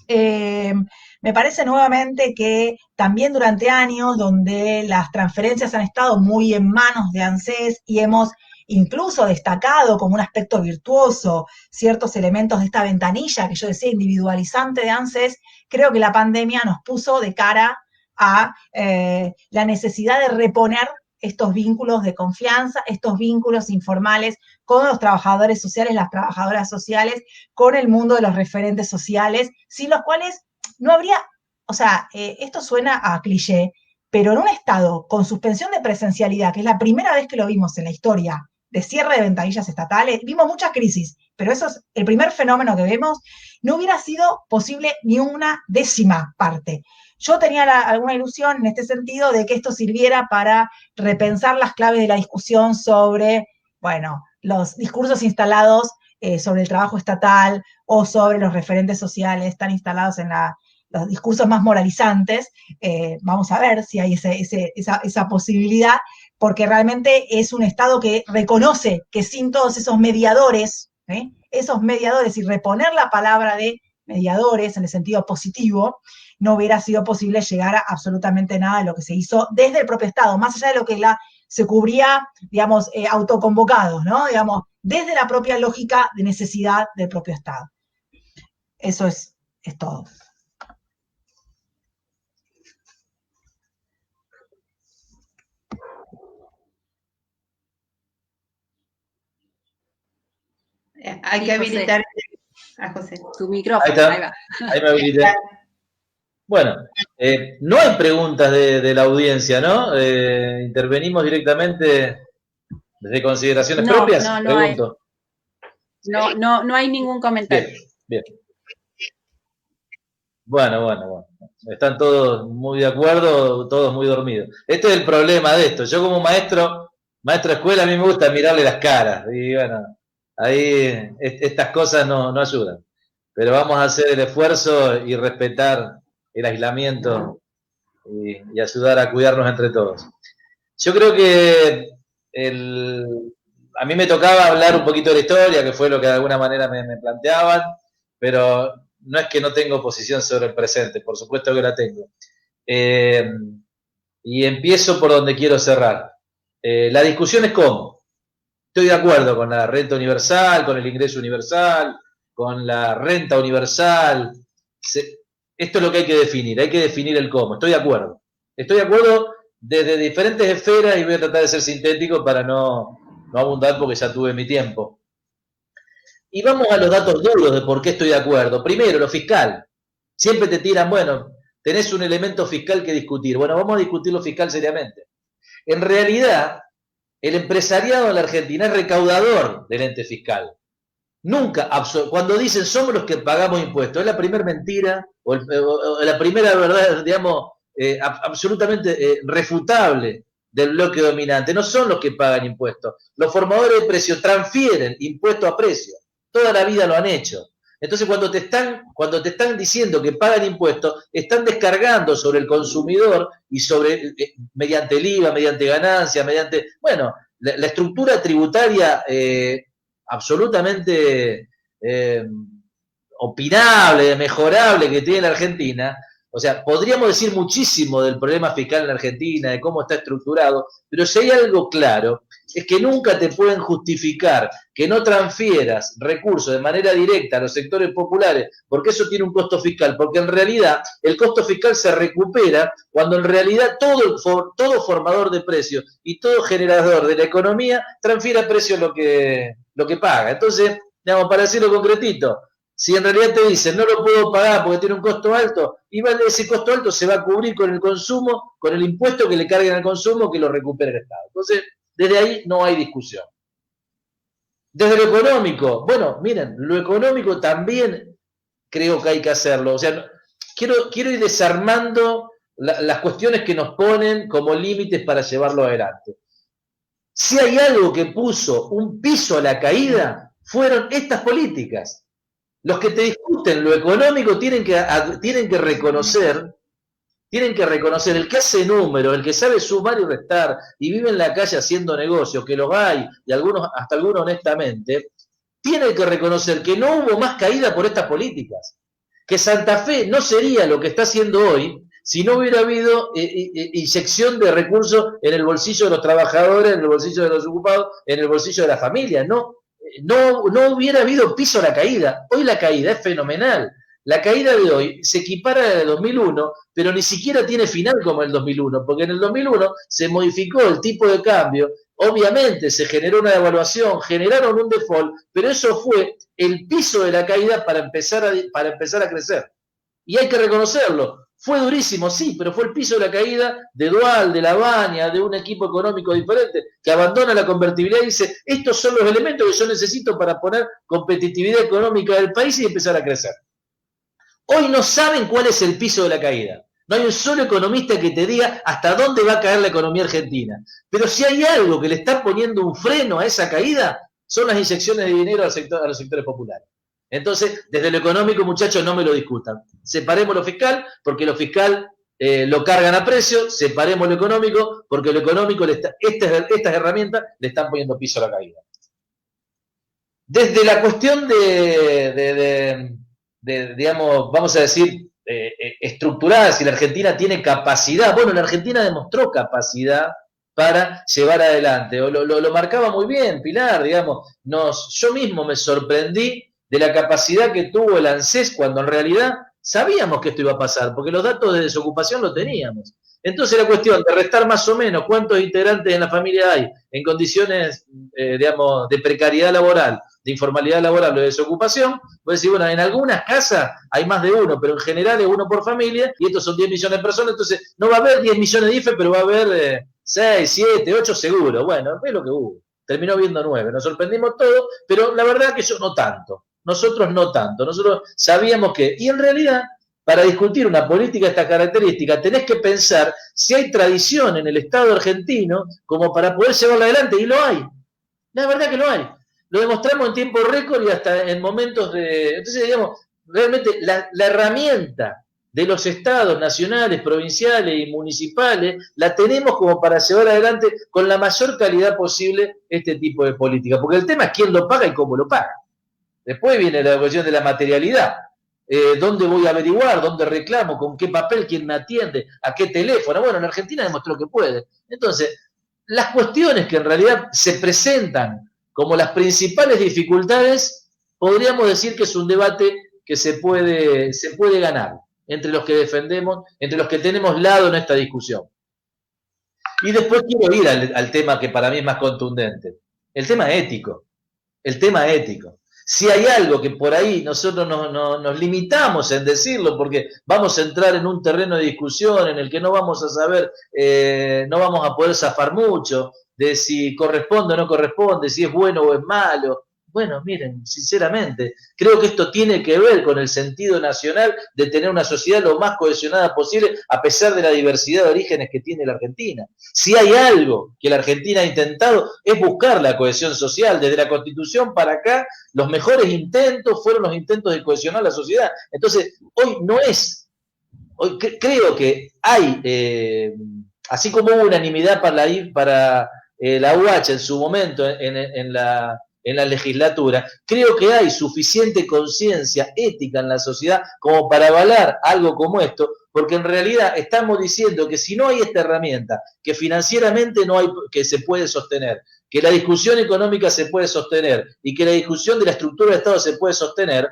Speaker 5: Me parece nuevamente que también durante años donde las transferencias han estado muy en manos de ANSES y hemos incluso destacado como un aspecto virtuoso ciertos elementos de esta ventanilla que yo decía individualizante de ANSES, creo que la pandemia nos puso de cara a la necesidad de reponer estos vínculos de confianza, estos vínculos informales con los trabajadores sociales, las trabajadoras sociales, con el mundo de los referentes sociales, sin los cuales no habría, o sea, esto suena a cliché, pero en un Estado con suspensión de presencialidad, que es la primera vez que lo vimos en la historia de cierre de ventanillas estatales, vimos muchas crisis, pero eso es el primer fenómeno que vemos, no hubiera sido posible ni una décima parte. Yo tenía alguna ilusión en este sentido de que esto sirviera para repensar las claves de la discusión sobre, bueno, los discursos instalados sobre el trabajo estatal o sobre los referentes sociales están instalados en los discursos más moralizantes. Vamos a ver si hay esa posibilidad, porque realmente es un Estado que reconoce que sin todos esos mediadores, y reponer la palabra de mediadores en el sentido positivo, no hubiera sido posible llegar a absolutamente nada de lo que se hizo desde el propio Estado, más allá de lo que se cubría, digamos, autoconvocados, ¿no? Digamos, desde la propia lógica de necesidad del propio Estado. Eso es todo.
Speaker 1: Hay que habilitar a José.
Speaker 2: Tu micrófono,
Speaker 4: ahí va. Ahí me habilité. Bueno, no hay preguntas de la audiencia, ¿no? Intervenimos directamente desde consideraciones propias, pregunto.
Speaker 2: No hay ningún comentario.
Speaker 4: Bien. Bueno. Están todos muy de acuerdo, todos muy dormidos. Este es el problema de esto. Yo como maestro de escuela, a mí me gusta mirarle las caras. Y bueno, ahí estas cosas no ayudan. Pero vamos a hacer el esfuerzo y respetar el aislamiento y ayudar a cuidarnos entre todos. Yo creo que a mí me tocaba hablar un poquito de la historia, que fue lo que de alguna manera me planteaban, pero no es que no tengo posición sobre el presente, por supuesto que la tengo. Y empiezo por donde quiero cerrar. La discusión es cómo. Estoy de acuerdo con la renta universal, con el ingreso universal, con la renta universal. Esto es lo que hay que definir el cómo. Estoy de acuerdo. Estoy de acuerdo desde diferentes esferas y voy a tratar de ser sintético para no abundar porque ya tuve mi tiempo. Y vamos a los datos duros de por qué estoy de acuerdo. Primero, lo fiscal. Siempre te tiran, bueno, tenés un elemento fiscal que discutir. Bueno, vamos a discutir lo fiscal seriamente. En realidad, el empresariado en la Argentina es recaudador del ente fiscal. Nunca, cuando dicen somos los que pagamos impuestos, es la primera mentira o la primera verdad, digamos, absolutamente refutable del bloque dominante. No son los que pagan impuestos. Los formadores de precios transfieren impuesto a precio. Toda la vida lo han hecho. Entonces, cuando te están diciendo que pagan impuestos, están descargando sobre el consumidor y sobre, mediante el IVA, mediante ganancias, mediante, bueno, la estructura tributaria absolutamente opinable, mejorable que tiene la Argentina. O sea, podríamos decir muchísimo del problema fiscal en la Argentina, de cómo está estructurado, pero si hay algo claro, es que nunca te pueden justificar que no transfieras recursos de manera directa a los sectores populares, porque eso tiene un costo fiscal, porque en realidad el costo fiscal se recupera cuando en realidad todo formador de precios y todo generador de la economía transfiere a precio lo que paga. Entonces, digamos, para decirlo concretito, si en realidad te dicen no lo puedo pagar porque tiene un costo alto, y ese costo alto se va a cubrir con el consumo, con el impuesto que le carguen al consumo que lo recupere el Estado. Entonces, desde ahí no hay discusión. Desde lo económico, bueno, miren, lo económico también creo que hay que hacerlo. O sea, quiero ir desarmando las cuestiones que nos ponen como límites para llevarlo adelante. Si hay algo que puso un piso a la caída, fueron estas políticas. Los que te discuten lo económico tienen que reconocer, el que hace números, el que sabe sumar y restar y vive en la calle haciendo negocios, que los hay, y hasta algunos honestamente, tiene que reconocer que no hubo más caída por estas políticas, que Santa Fe no sería lo que está haciendo hoy si no hubiera habido inyección de recursos en el bolsillo de los trabajadores, en el bolsillo de los ocupados, en el bolsillo de la familia. No hubiera habido piso a la caída. Hoy la caída es fenomenal. La caída de hoy se equipara a la de 2001, pero ni siquiera tiene final como el 2001, porque en el 2001 se modificó el tipo de cambio, obviamente se generó una devaluación, generaron un default, pero eso fue el piso de la caída para empezar a crecer. Y hay que reconocerlo. Fue durísimo, sí, pero fue el piso de la caída de Dual, de La Baña, de un equipo económico diferente, que abandona la convertibilidad y dice, estos son los elementos que yo necesito para poner competitividad económica del país y empezar a crecer. Hoy no saben cuál es el piso de la caída. No hay un solo economista que te diga hasta dónde va a caer la economía argentina. Pero si hay algo que le está poniendo un freno a esa caída, son las inyecciones de dinero a los sectores populares. Entonces, desde lo económico, muchachos, no me lo discutan. Separemos lo fiscal, porque lo fiscal lo cargan a precio, separemos lo económico, porque lo económico, estas herramientas le están poniendo piso a la caída. Desde la cuestión digamos, vamos a decir, estructurada, si la Argentina tiene capacidad, bueno, la Argentina demostró capacidad para llevar adelante, lo marcaba muy bien Pilar, digamos, yo mismo me sorprendí de la capacidad que tuvo el ANSES cuando en realidad sabíamos que esto iba a pasar, porque los datos de desocupación los teníamos. Entonces la cuestión de restar más o menos cuántos integrantes en la familia hay en condiciones, digamos, de precariedad laboral, de informalidad laboral o de desocupación, puede decir, bueno, en algunas casas hay más de uno, pero en general es uno por familia, y estos son 10 millones de personas, entonces no va a haber 10 millones de IFE, pero va a haber 6, 7, 8 seguro. Bueno, es lo que hubo. Terminó viendo 9, nos sorprendimos todos, pero la verdad que yo no tanto. Nosotros no tanto, nosotros sabíamos que, y en realidad para discutir una política de esta característica, tenés que pensar si hay tradición en el Estado argentino como para poder llevarla adelante, y lo hay. La verdad que lo hay. Lo demostramos en tiempo récord y hasta en momentos de... Entonces, digamos, realmente la herramienta de los estados nacionales, provinciales y municipales, la tenemos como para llevar adelante con la mayor calidad posible este tipo de política. Porque el tema es quién lo paga y cómo lo paga. Después viene la cuestión de la materialidad. ¿Dónde voy a averiguar? ¿Dónde reclamo? ¿Con qué papel? ¿Quién me atiende? ¿A qué teléfono? Bueno, en Argentina demostró que puede. Entonces, las cuestiones que en realidad se presentan como las principales dificultades, podríamos decir que es un debate que se puede ganar entre los que defendemos, entre los que tenemos lado en esta discusión. Y después quiero ir al tema que para mí es más contundente, el tema ético. El tema ético. Si hay algo que por ahí nosotros nos limitamos en decirlo, porque vamos a entrar en un terreno de discusión en el que no vamos a saber, no vamos a poder zafar mucho de si corresponde o no corresponde, si es bueno o es malo. Bueno, miren, sinceramente, creo que esto tiene que ver con el sentido nacional de tener una sociedad lo más cohesionada posible a pesar de la diversidad de orígenes que tiene la Argentina. Si hay algo que la Argentina ha intentado es buscar la cohesión social. Desde la Constitución para acá, los mejores intentos fueron los intentos de cohesionar la sociedad. Entonces, hoy no es, hoy creo que hay, así como hubo unanimidad para la UH en su momento en la legislatura, creo que hay suficiente conciencia ética en la sociedad como para avalar algo como esto, porque en realidad estamos diciendo que si no hay esta herramienta, que financieramente no hay, que se puede sostener, que la discusión económica se puede sostener y que la discusión de la estructura de Estado se puede sostener,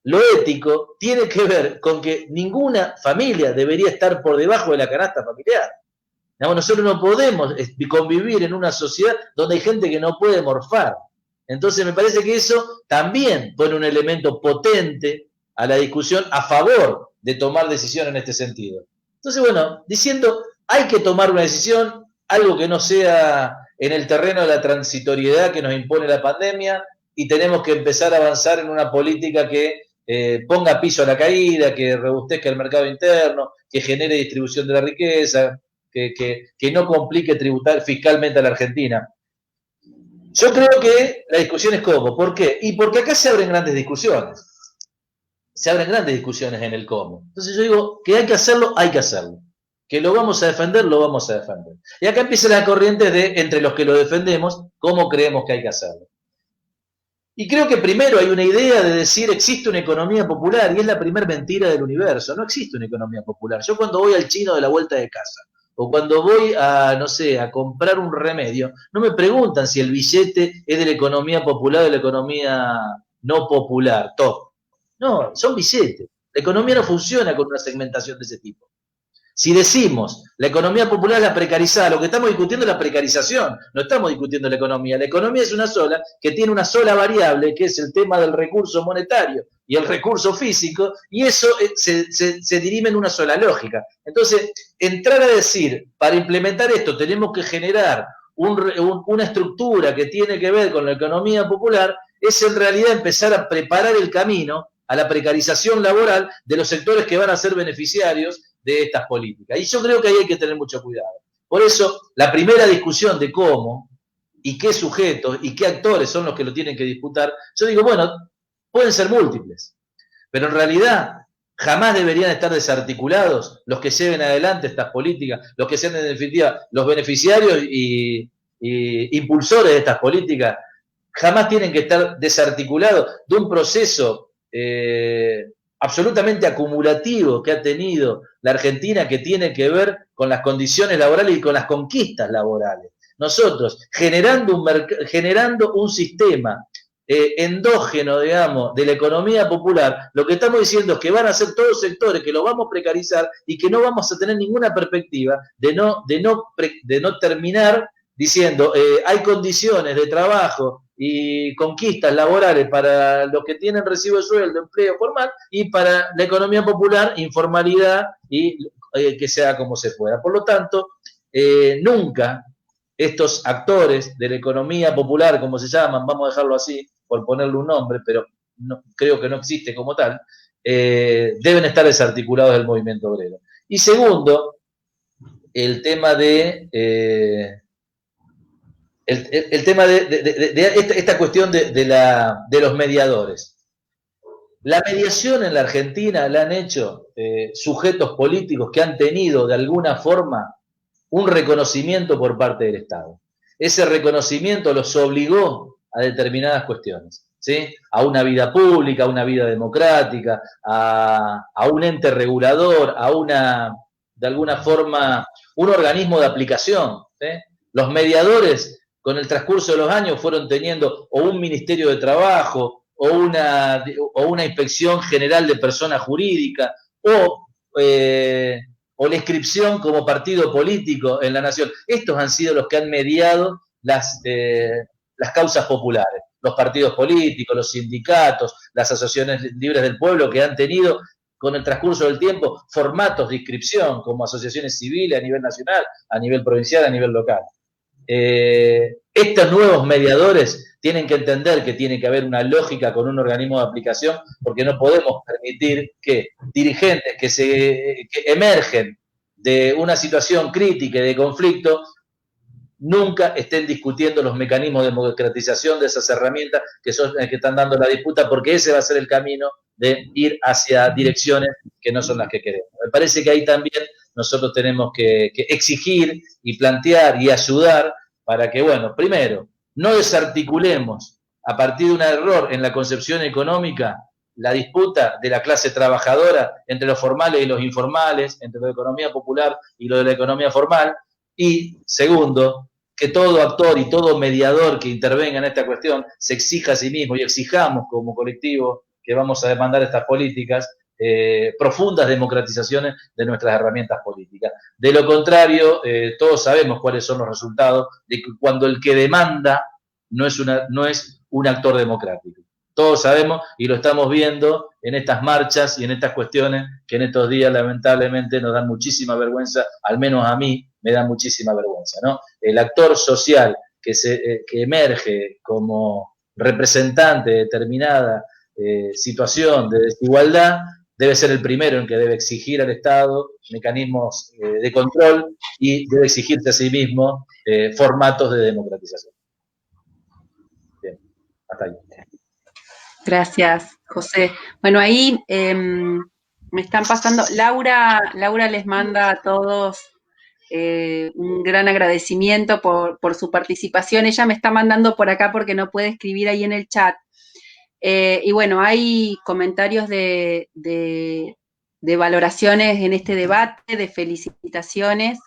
Speaker 4: lo ético tiene que ver con que ninguna familia debería estar por debajo de la canasta familiar. Nosotros no podemos convivir en una sociedad donde hay gente que no puede morfar. Entonces me parece que eso también pone un elemento potente a la discusión a favor de tomar decisión en este sentido. Entonces, bueno, diciendo, hay que tomar una decisión, algo que no sea en el terreno de la transitoriedad que nos impone la pandemia, y tenemos que empezar a avanzar en una política que ponga piso a la caída, que robustezca el mercado interno, que genere distribución de la riqueza, que no complique tributar fiscalmente a la Argentina. Yo creo que la discusión es cómo. ¿Por qué? Y porque acá se abren grandes discusiones. Se abren grandes discusiones en el cómo. Entonces yo digo que hay que hacerlo, hay que hacerlo. Que lo vamos a defender, lo vamos a defender. Y acá empiezan las corrientes de, entre los que lo defendemos, cómo creemos que hay que hacerlo. Y creo que primero hay una idea de decir existe una economía popular, y es la primera mentira del universo. No existe una economía popular. Yo cuando voy al chino de la vuelta de casa, o cuando voy a, no sé, a comprar un remedio, no me preguntan si el billete es de la economía popular o de la economía no popular, top. No, son billetes. La economía no funciona con una segmentación de ese tipo. Si decimos la economía popular es la precarizada, lo que estamos discutiendo es la precarización, no estamos discutiendo la economía. La economía es una sola, que tiene una sola variable, que es el tema del recurso monetario y el recurso físico, y eso se dirime en una sola lógica. Entonces, entrar a decir, para implementar esto tenemos que generar una estructura que tiene que ver con la economía popular, es en realidad empezar a preparar el camino a la precarización laboral de los sectores que van a ser beneficiarios de estas políticas. Y yo creo que ahí hay que tener mucho cuidado. Por eso, la primera discusión de cómo y qué sujetos y qué actores son los que lo tienen que disputar, yo digo, bueno, pueden ser múltiples, pero en realidad jamás deberían estar desarticulados los que lleven adelante estas políticas, los que sean en definitiva los beneficiarios y impulsores de estas políticas, jamás tienen que estar desarticulados de un proceso absolutamente acumulativo que ha tenido la Argentina, que tiene que ver con las condiciones laborales y con las conquistas laborales. Nosotros, generando un sistema endógeno, digamos, de la economía popular, lo que estamos diciendo es que van a ser todos sectores que lo vamos a precarizar y que no vamos a tener ninguna perspectiva de no terminar diciendo hay condiciones de trabajo y conquistas laborales para los que tienen recibo de sueldo, empleo formal, y para la economía popular, informalidad y que sea como se pueda. Por lo tanto, nunca estos actores de la economía popular, como se llaman, vamos a dejarlo así, por ponerle un nombre, pero no, creo que no existe como tal, deben estar desarticulados del movimiento obrero. Y segundo, el tema de esta cuestión de los mediadores. La mediación en la Argentina la han hecho sujetos políticos que han tenido de alguna forma un reconocimiento por parte del Estado. Ese reconocimiento los obligó a determinadas cuestiones, ¿sí? A una vida pública, a una vida democrática, a un ente regulador, de alguna forma, un organismo de aplicación, ¿sí? Los mediadores, con el transcurso de los años, fueron teniendo o un Ministerio de Trabajo, o una Inspección General de Persona Jurídica, o la inscripción como partido político en la nación. Estos han sido los que han mediado las causas populares, los partidos políticos, los sindicatos, las asociaciones libres del pueblo, que han tenido con el transcurso del tiempo formatos de inscripción como asociaciones civiles a nivel nacional, a nivel provincial, a nivel local. Estos nuevos mediadores tienen que entender que tiene que haber una lógica con un organismo de aplicación, porque no podemos permitir que dirigentes que emergen de una situación crítica y de conflicto nunca estén discutiendo los mecanismos de democratización de esas herramientas que están dando la disputa, porque ese va a ser el camino de ir hacia direcciones que no son las que queremos. Me parece que ahí también nosotros tenemos que exigir y plantear y ayudar para que, bueno, primero, no desarticulemos a partir de un error en la concepción económica la disputa de la clase trabajadora entre los formales y los informales, entre lo de economía popular y lo de la economía formal. Y segundo, que todo actor y todo mediador que intervenga en esta cuestión se exija a sí mismo y exijamos como colectivo que vamos a demandar estas políticas, profundas democratizaciones de nuestras herramientas políticas. De lo contrario, todos sabemos cuáles son los resultados de que cuando el que demanda no es un actor democrático. Todos sabemos y lo estamos viendo en estas marchas y en estas cuestiones que en estos días lamentablemente nos dan muchísima vergüenza, al menos a mí me da muchísima vergüenza, ¿no? El actor social que emerge como representante de determinada situación de desigualdad debe ser el primero en que debe exigir al Estado mecanismos de control y debe exigirse a sí mismo formatos de democratización. Bien, hasta ahí.
Speaker 2: Gracias, José. Bueno, ahí me están pasando. Laura les manda a todos un gran agradecimiento por su participación. Ella me está mandando por acá porque no puede escribir ahí en el chat. Y bueno, hay comentarios de valoraciones en este debate, de felicitaciones.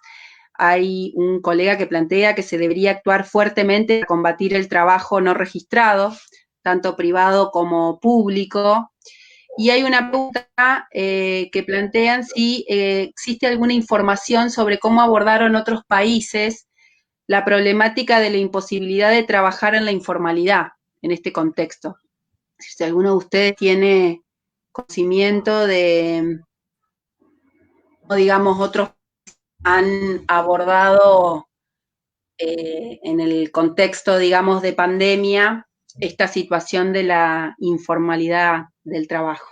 Speaker 2: Hay un colega que plantea que se debería actuar fuertemente para combatir el trabajo no registrado, tanto privado como público. Y hay una pregunta que plantean si existe alguna información sobre cómo abordaron otros países la problemática de la imposibilidad de trabajar en la informalidad en este contexto. Si alguno de ustedes tiene conocimiento de, digamos, otros han abordado en el contexto, digamos, de pandemia, esta situación de la informalidad del trabajo.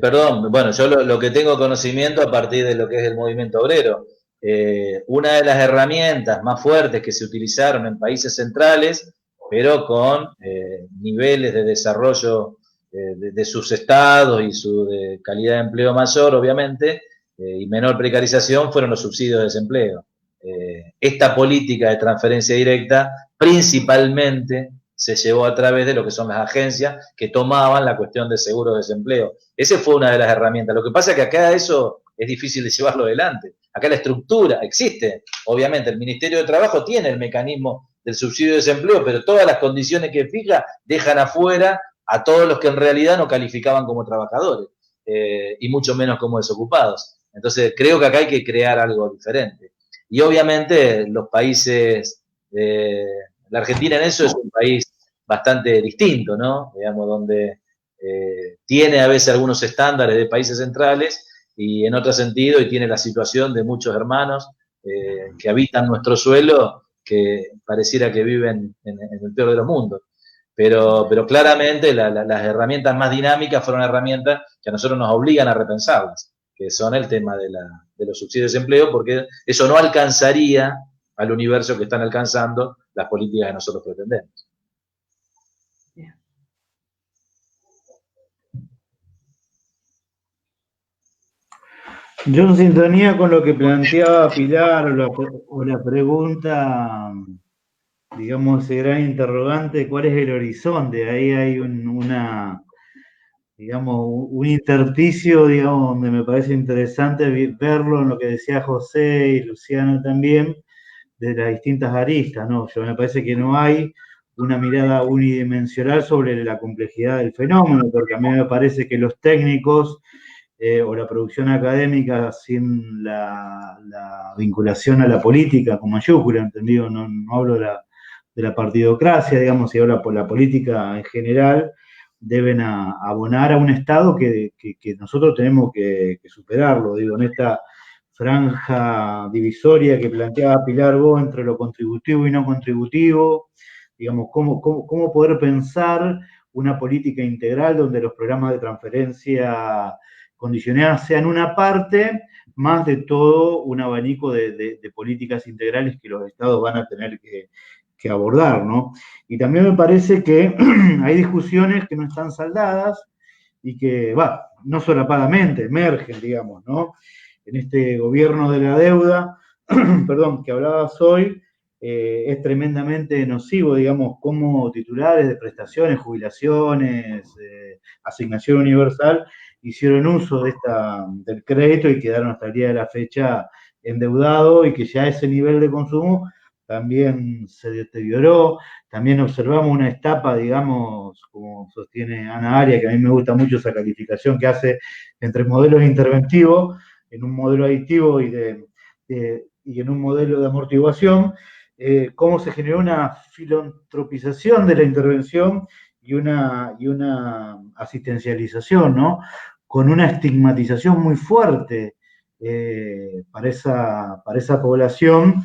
Speaker 4: Perdón, bueno, yo lo que tengo conocimiento a partir de lo que es el movimiento obrero, una de las herramientas más fuertes que se utilizaron en países centrales, pero con niveles de desarrollo de sus estados y su calidad de empleo mayor, obviamente, y menor precarización, fueron los subsidios de desempleo. Esta política de transferencia directa principalmente se llevó a través de lo que son las agencias que tomaban la cuestión de seguro de desempleo. Esa fue una de las herramientas. Lo que pasa es que acá eso es difícil de llevarlo adelante. Acá la estructura existe. Obviamente el Ministerio de Trabajo tiene el mecanismo del subsidio de desempleo, pero todas las condiciones que fija dejan afuera a todos los que en realidad no calificaban como trabajadores, y mucho menos como desocupados. Entonces creo que acá hay que crear algo diferente. Y obviamente los países, la Argentina en eso es un país bastante distinto, ¿no? Digamos, donde tiene a veces algunos estándares de países centrales y en otro sentido, y tiene la situación de muchos hermanos que habitan nuestro suelo, que pareciera que viven en el peor de los mundos. Pero claramente las herramientas más dinámicas fueron herramientas que a nosotros nos obligan a repensarlas, que son el tema de los subsidios de desempleo, porque eso no alcanzaría al universo que están alcanzando las políticas que nosotros pretendemos.
Speaker 3: Yo en sintonía con lo que planteaba Pilar o la pregunta, digamos, ese gran interrogante, ¿cuál es el horizonte? Ahí hay digamos, un intersticio, digamos, donde me parece interesante verlo en lo que decía José y Luciano también, de las distintas aristas, ¿no? Yo me parece que no hay una mirada unidimensional sobre la complejidad del fenómeno, porque a mí me parece que los técnicos o la producción académica sin la vinculación a la política con mayúscula, ¿entendido? No hablo de la partidocracia, digamos, y hablo por la política en general, deben abonar a un Estado que nosotros tenemos que superarlo, digo, en esta franja divisoria que planteaba Pilar vos entre lo contributivo y no contributivo, digamos, cómo poder pensar una política integral donde los programas de transferencia condicionadas sean una parte, más de todo un abanico de políticas integrales que los estados van a tener que abordar, ¿no? Y también me parece que hay discusiones que no están saldadas y que, no solapadamente, emergen, digamos, ¿no? En este gobierno de la deuda, perdón, que hablabas hoy, es tremendamente nocivo, digamos, como titulares de prestaciones, jubilaciones, asignación universal, hicieron uso del crédito y quedaron hasta el día de la fecha endeudados y que ya ese nivel de consumo también se deterioró. También observamos una etapa, digamos, como sostiene Ana Aria, que a mí me gusta mucho esa calificación que hace entre modelos interventivos, en un modelo aditivo y en un modelo de amortiguación, cómo se generó una filantropización de la intervención y una asistencialización, ¿no? Con una estigmatización muy fuerte para esa población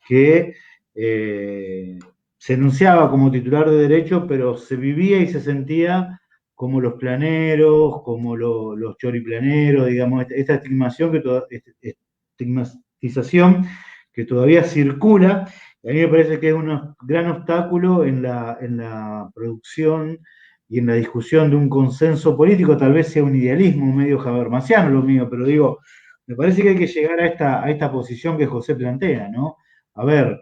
Speaker 3: que se enunciaba como titular de derecho, pero se vivía y se sentía como los planeros, como los choriplaneros, digamos, esta estigmatización que todavía circula. A mí me parece que es un gran obstáculo en la producción y en la discusión de un consenso político. Tal vez sea un idealismo medio habermasiano lo mío, pero digo, me parece que hay que llegar a esta posición que José plantea, ¿no? A ver,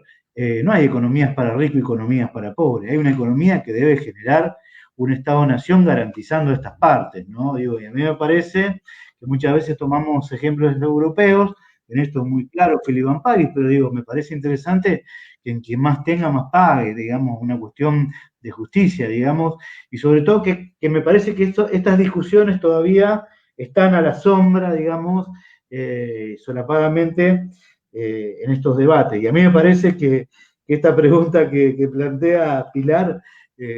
Speaker 3: no hay economías para ricos y economías para pobres, hay una economía que debe generar un Estado-nación garantizando estas partes, ¿no? Digo, y a mí me parece que muchas veces tomamos ejemplos europeos, en esto es muy claro Philip Van Parijs, pero digo, me parece interesante que en quien más tenga, más pague, digamos, una cuestión de justicia, digamos, y sobre todo que me parece que estas discusiones todavía están a la sombra, digamos, solapadamente en estos debates. Y a mí me parece que esta pregunta que plantea Pilar,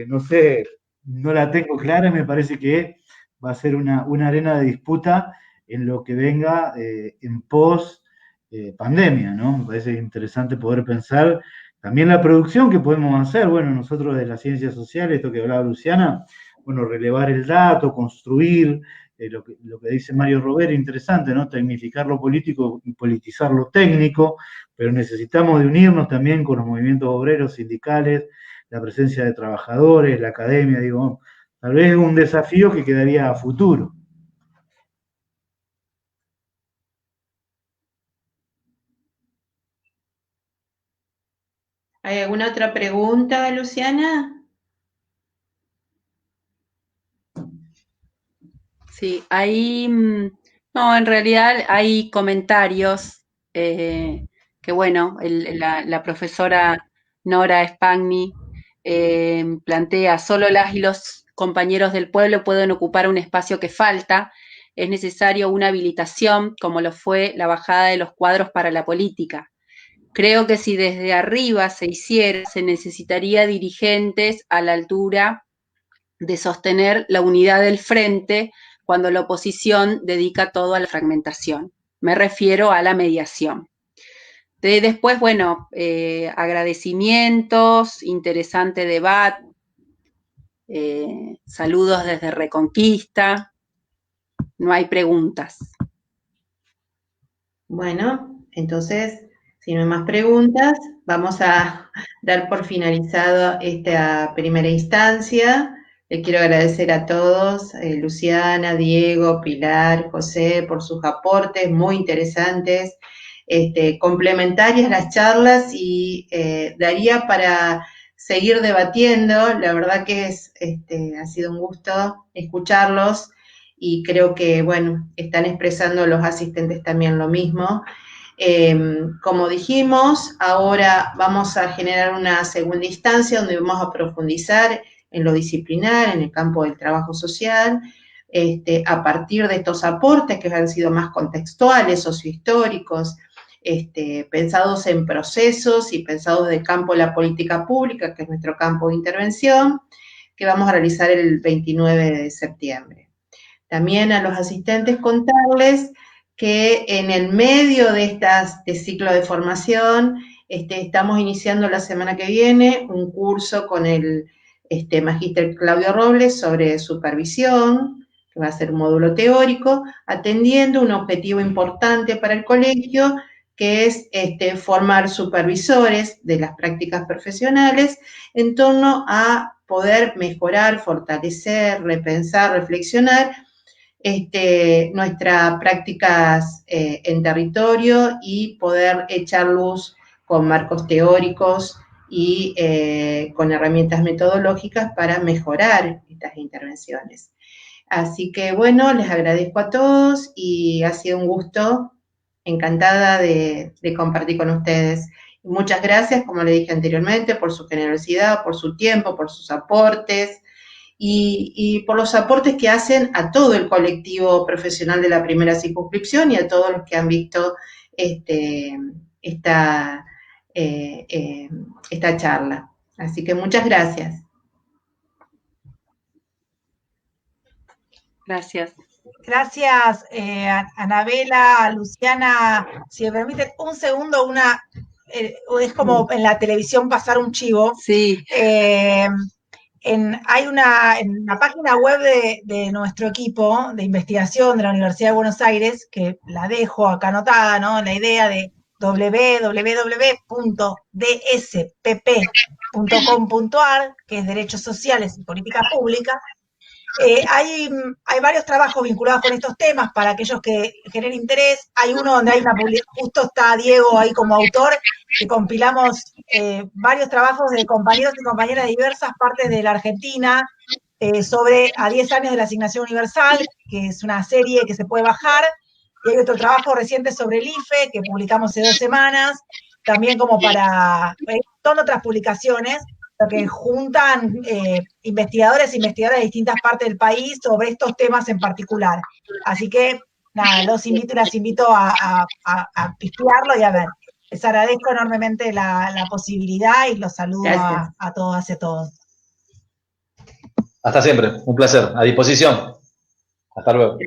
Speaker 3: no sé, no la tengo clara, me parece que va a ser una arena de disputa en lo que venga en pos pandemia, ¿no? Me parece interesante poder pensar también la producción que podemos hacer, bueno, nosotros de las ciencias sociales, esto que hablaba Luciana, bueno, relevar el dato, construir, lo que dice Mario Rovera, interesante, ¿no? Tecnificar lo político y politizar lo técnico, pero necesitamos de unirnos también con los movimientos obreros, sindicales, la presencia de trabajadores, la academia, digo, tal vez es un desafío que quedaría a futuro.
Speaker 1: ¿Hay alguna otra pregunta, Luciana?
Speaker 2: Sí, ahí, no, en realidad hay comentarios que, bueno, la profesora Nora Spagni plantea, solo las y los compañeros del pueblo pueden ocupar un espacio que falta, es necesario una habilitación, como lo fue la bajada de los cuadros para la política. Creo que si desde arriba se hiciera, se necesitaría dirigentes a la altura de sostener la unidad del frente cuando la oposición dedica todo a la fragmentación. Me refiero a la mediación. Después, bueno, agradecimientos, interesante debate, saludos desde Reconquista, no hay preguntas.
Speaker 1: Bueno, entonces, si no hay más preguntas, vamos a dar por finalizado esta primera instancia. Les quiero agradecer a todos, Luciana, Diego, Pilar, José, por sus aportes muy interesantes, complementarias las charlas y daría para seguir debatiendo. La verdad que ha sido un gusto escucharlos y creo que, bueno, están expresando los asistentes también lo mismo. Como dijimos, ahora vamos a generar una segunda instancia donde vamos a profundizar en lo disciplinar, en el campo del trabajo social, a partir de estos aportes que han sido más contextuales, sociohistóricos, pensados en procesos y pensados del campo de la política pública, que es nuestro campo de intervención, que vamos a realizar el 29 de septiembre. También a los asistentes contarles que en el medio de este ciclo de formación estamos iniciando la semana que viene un curso con el magíster Claudio Robles sobre supervisión, que va a ser un módulo teórico, atendiendo un objetivo importante para el colegio, que es formar supervisores de las prácticas profesionales en torno a poder mejorar, fortalecer, repensar, reflexionar nuestras prácticas en territorio y poder echar luz con marcos teóricos y con herramientas metodológicas para mejorar estas intervenciones. Así que bueno, les agradezco a todos y ha sido un gusto, encantada de compartir con ustedes. Muchas gracias, como le dije anteriormente, por su generosidad, por su tiempo, por sus aportes, y por los aportes que hacen a todo el colectivo profesional de la primera circunscripción y a todos los que han visto esta charla. Así que muchas gracias.
Speaker 2: Gracias.
Speaker 5: Gracias, Anabela, Luciana. Si me permiten un segundo, es como en la televisión pasar un chivo.
Speaker 2: Sí.
Speaker 5: Hay en la página web de nuestro equipo de investigación de la Universidad de Buenos Aires, que la dejo acá anotada, ¿no? La idea de www.dspp.com.ar, que es Derechos Sociales y Política Pública. Hay varios trabajos vinculados con estos temas para aquellos que generen interés. Hay uno donde hay justo está Diego ahí como autor, que compilamos varios trabajos de compañeros y compañeras de diversas partes de la Argentina sobre a 10 años de la asignación universal, que es una serie que se puede bajar. Y hay otro trabajo reciente sobre el IFE que publicamos hace 2 semanas, también como para todas otras publicaciones, que juntan investigadores e investigadoras de distintas partes del país sobre estos temas en particular. Así que, nada, los invito y las invito a pispearlo y a ver. Les agradezco enormemente la posibilidad y los saludo a todas y a todos.
Speaker 4: Hasta siempre, un placer, a disposición. Hasta luego.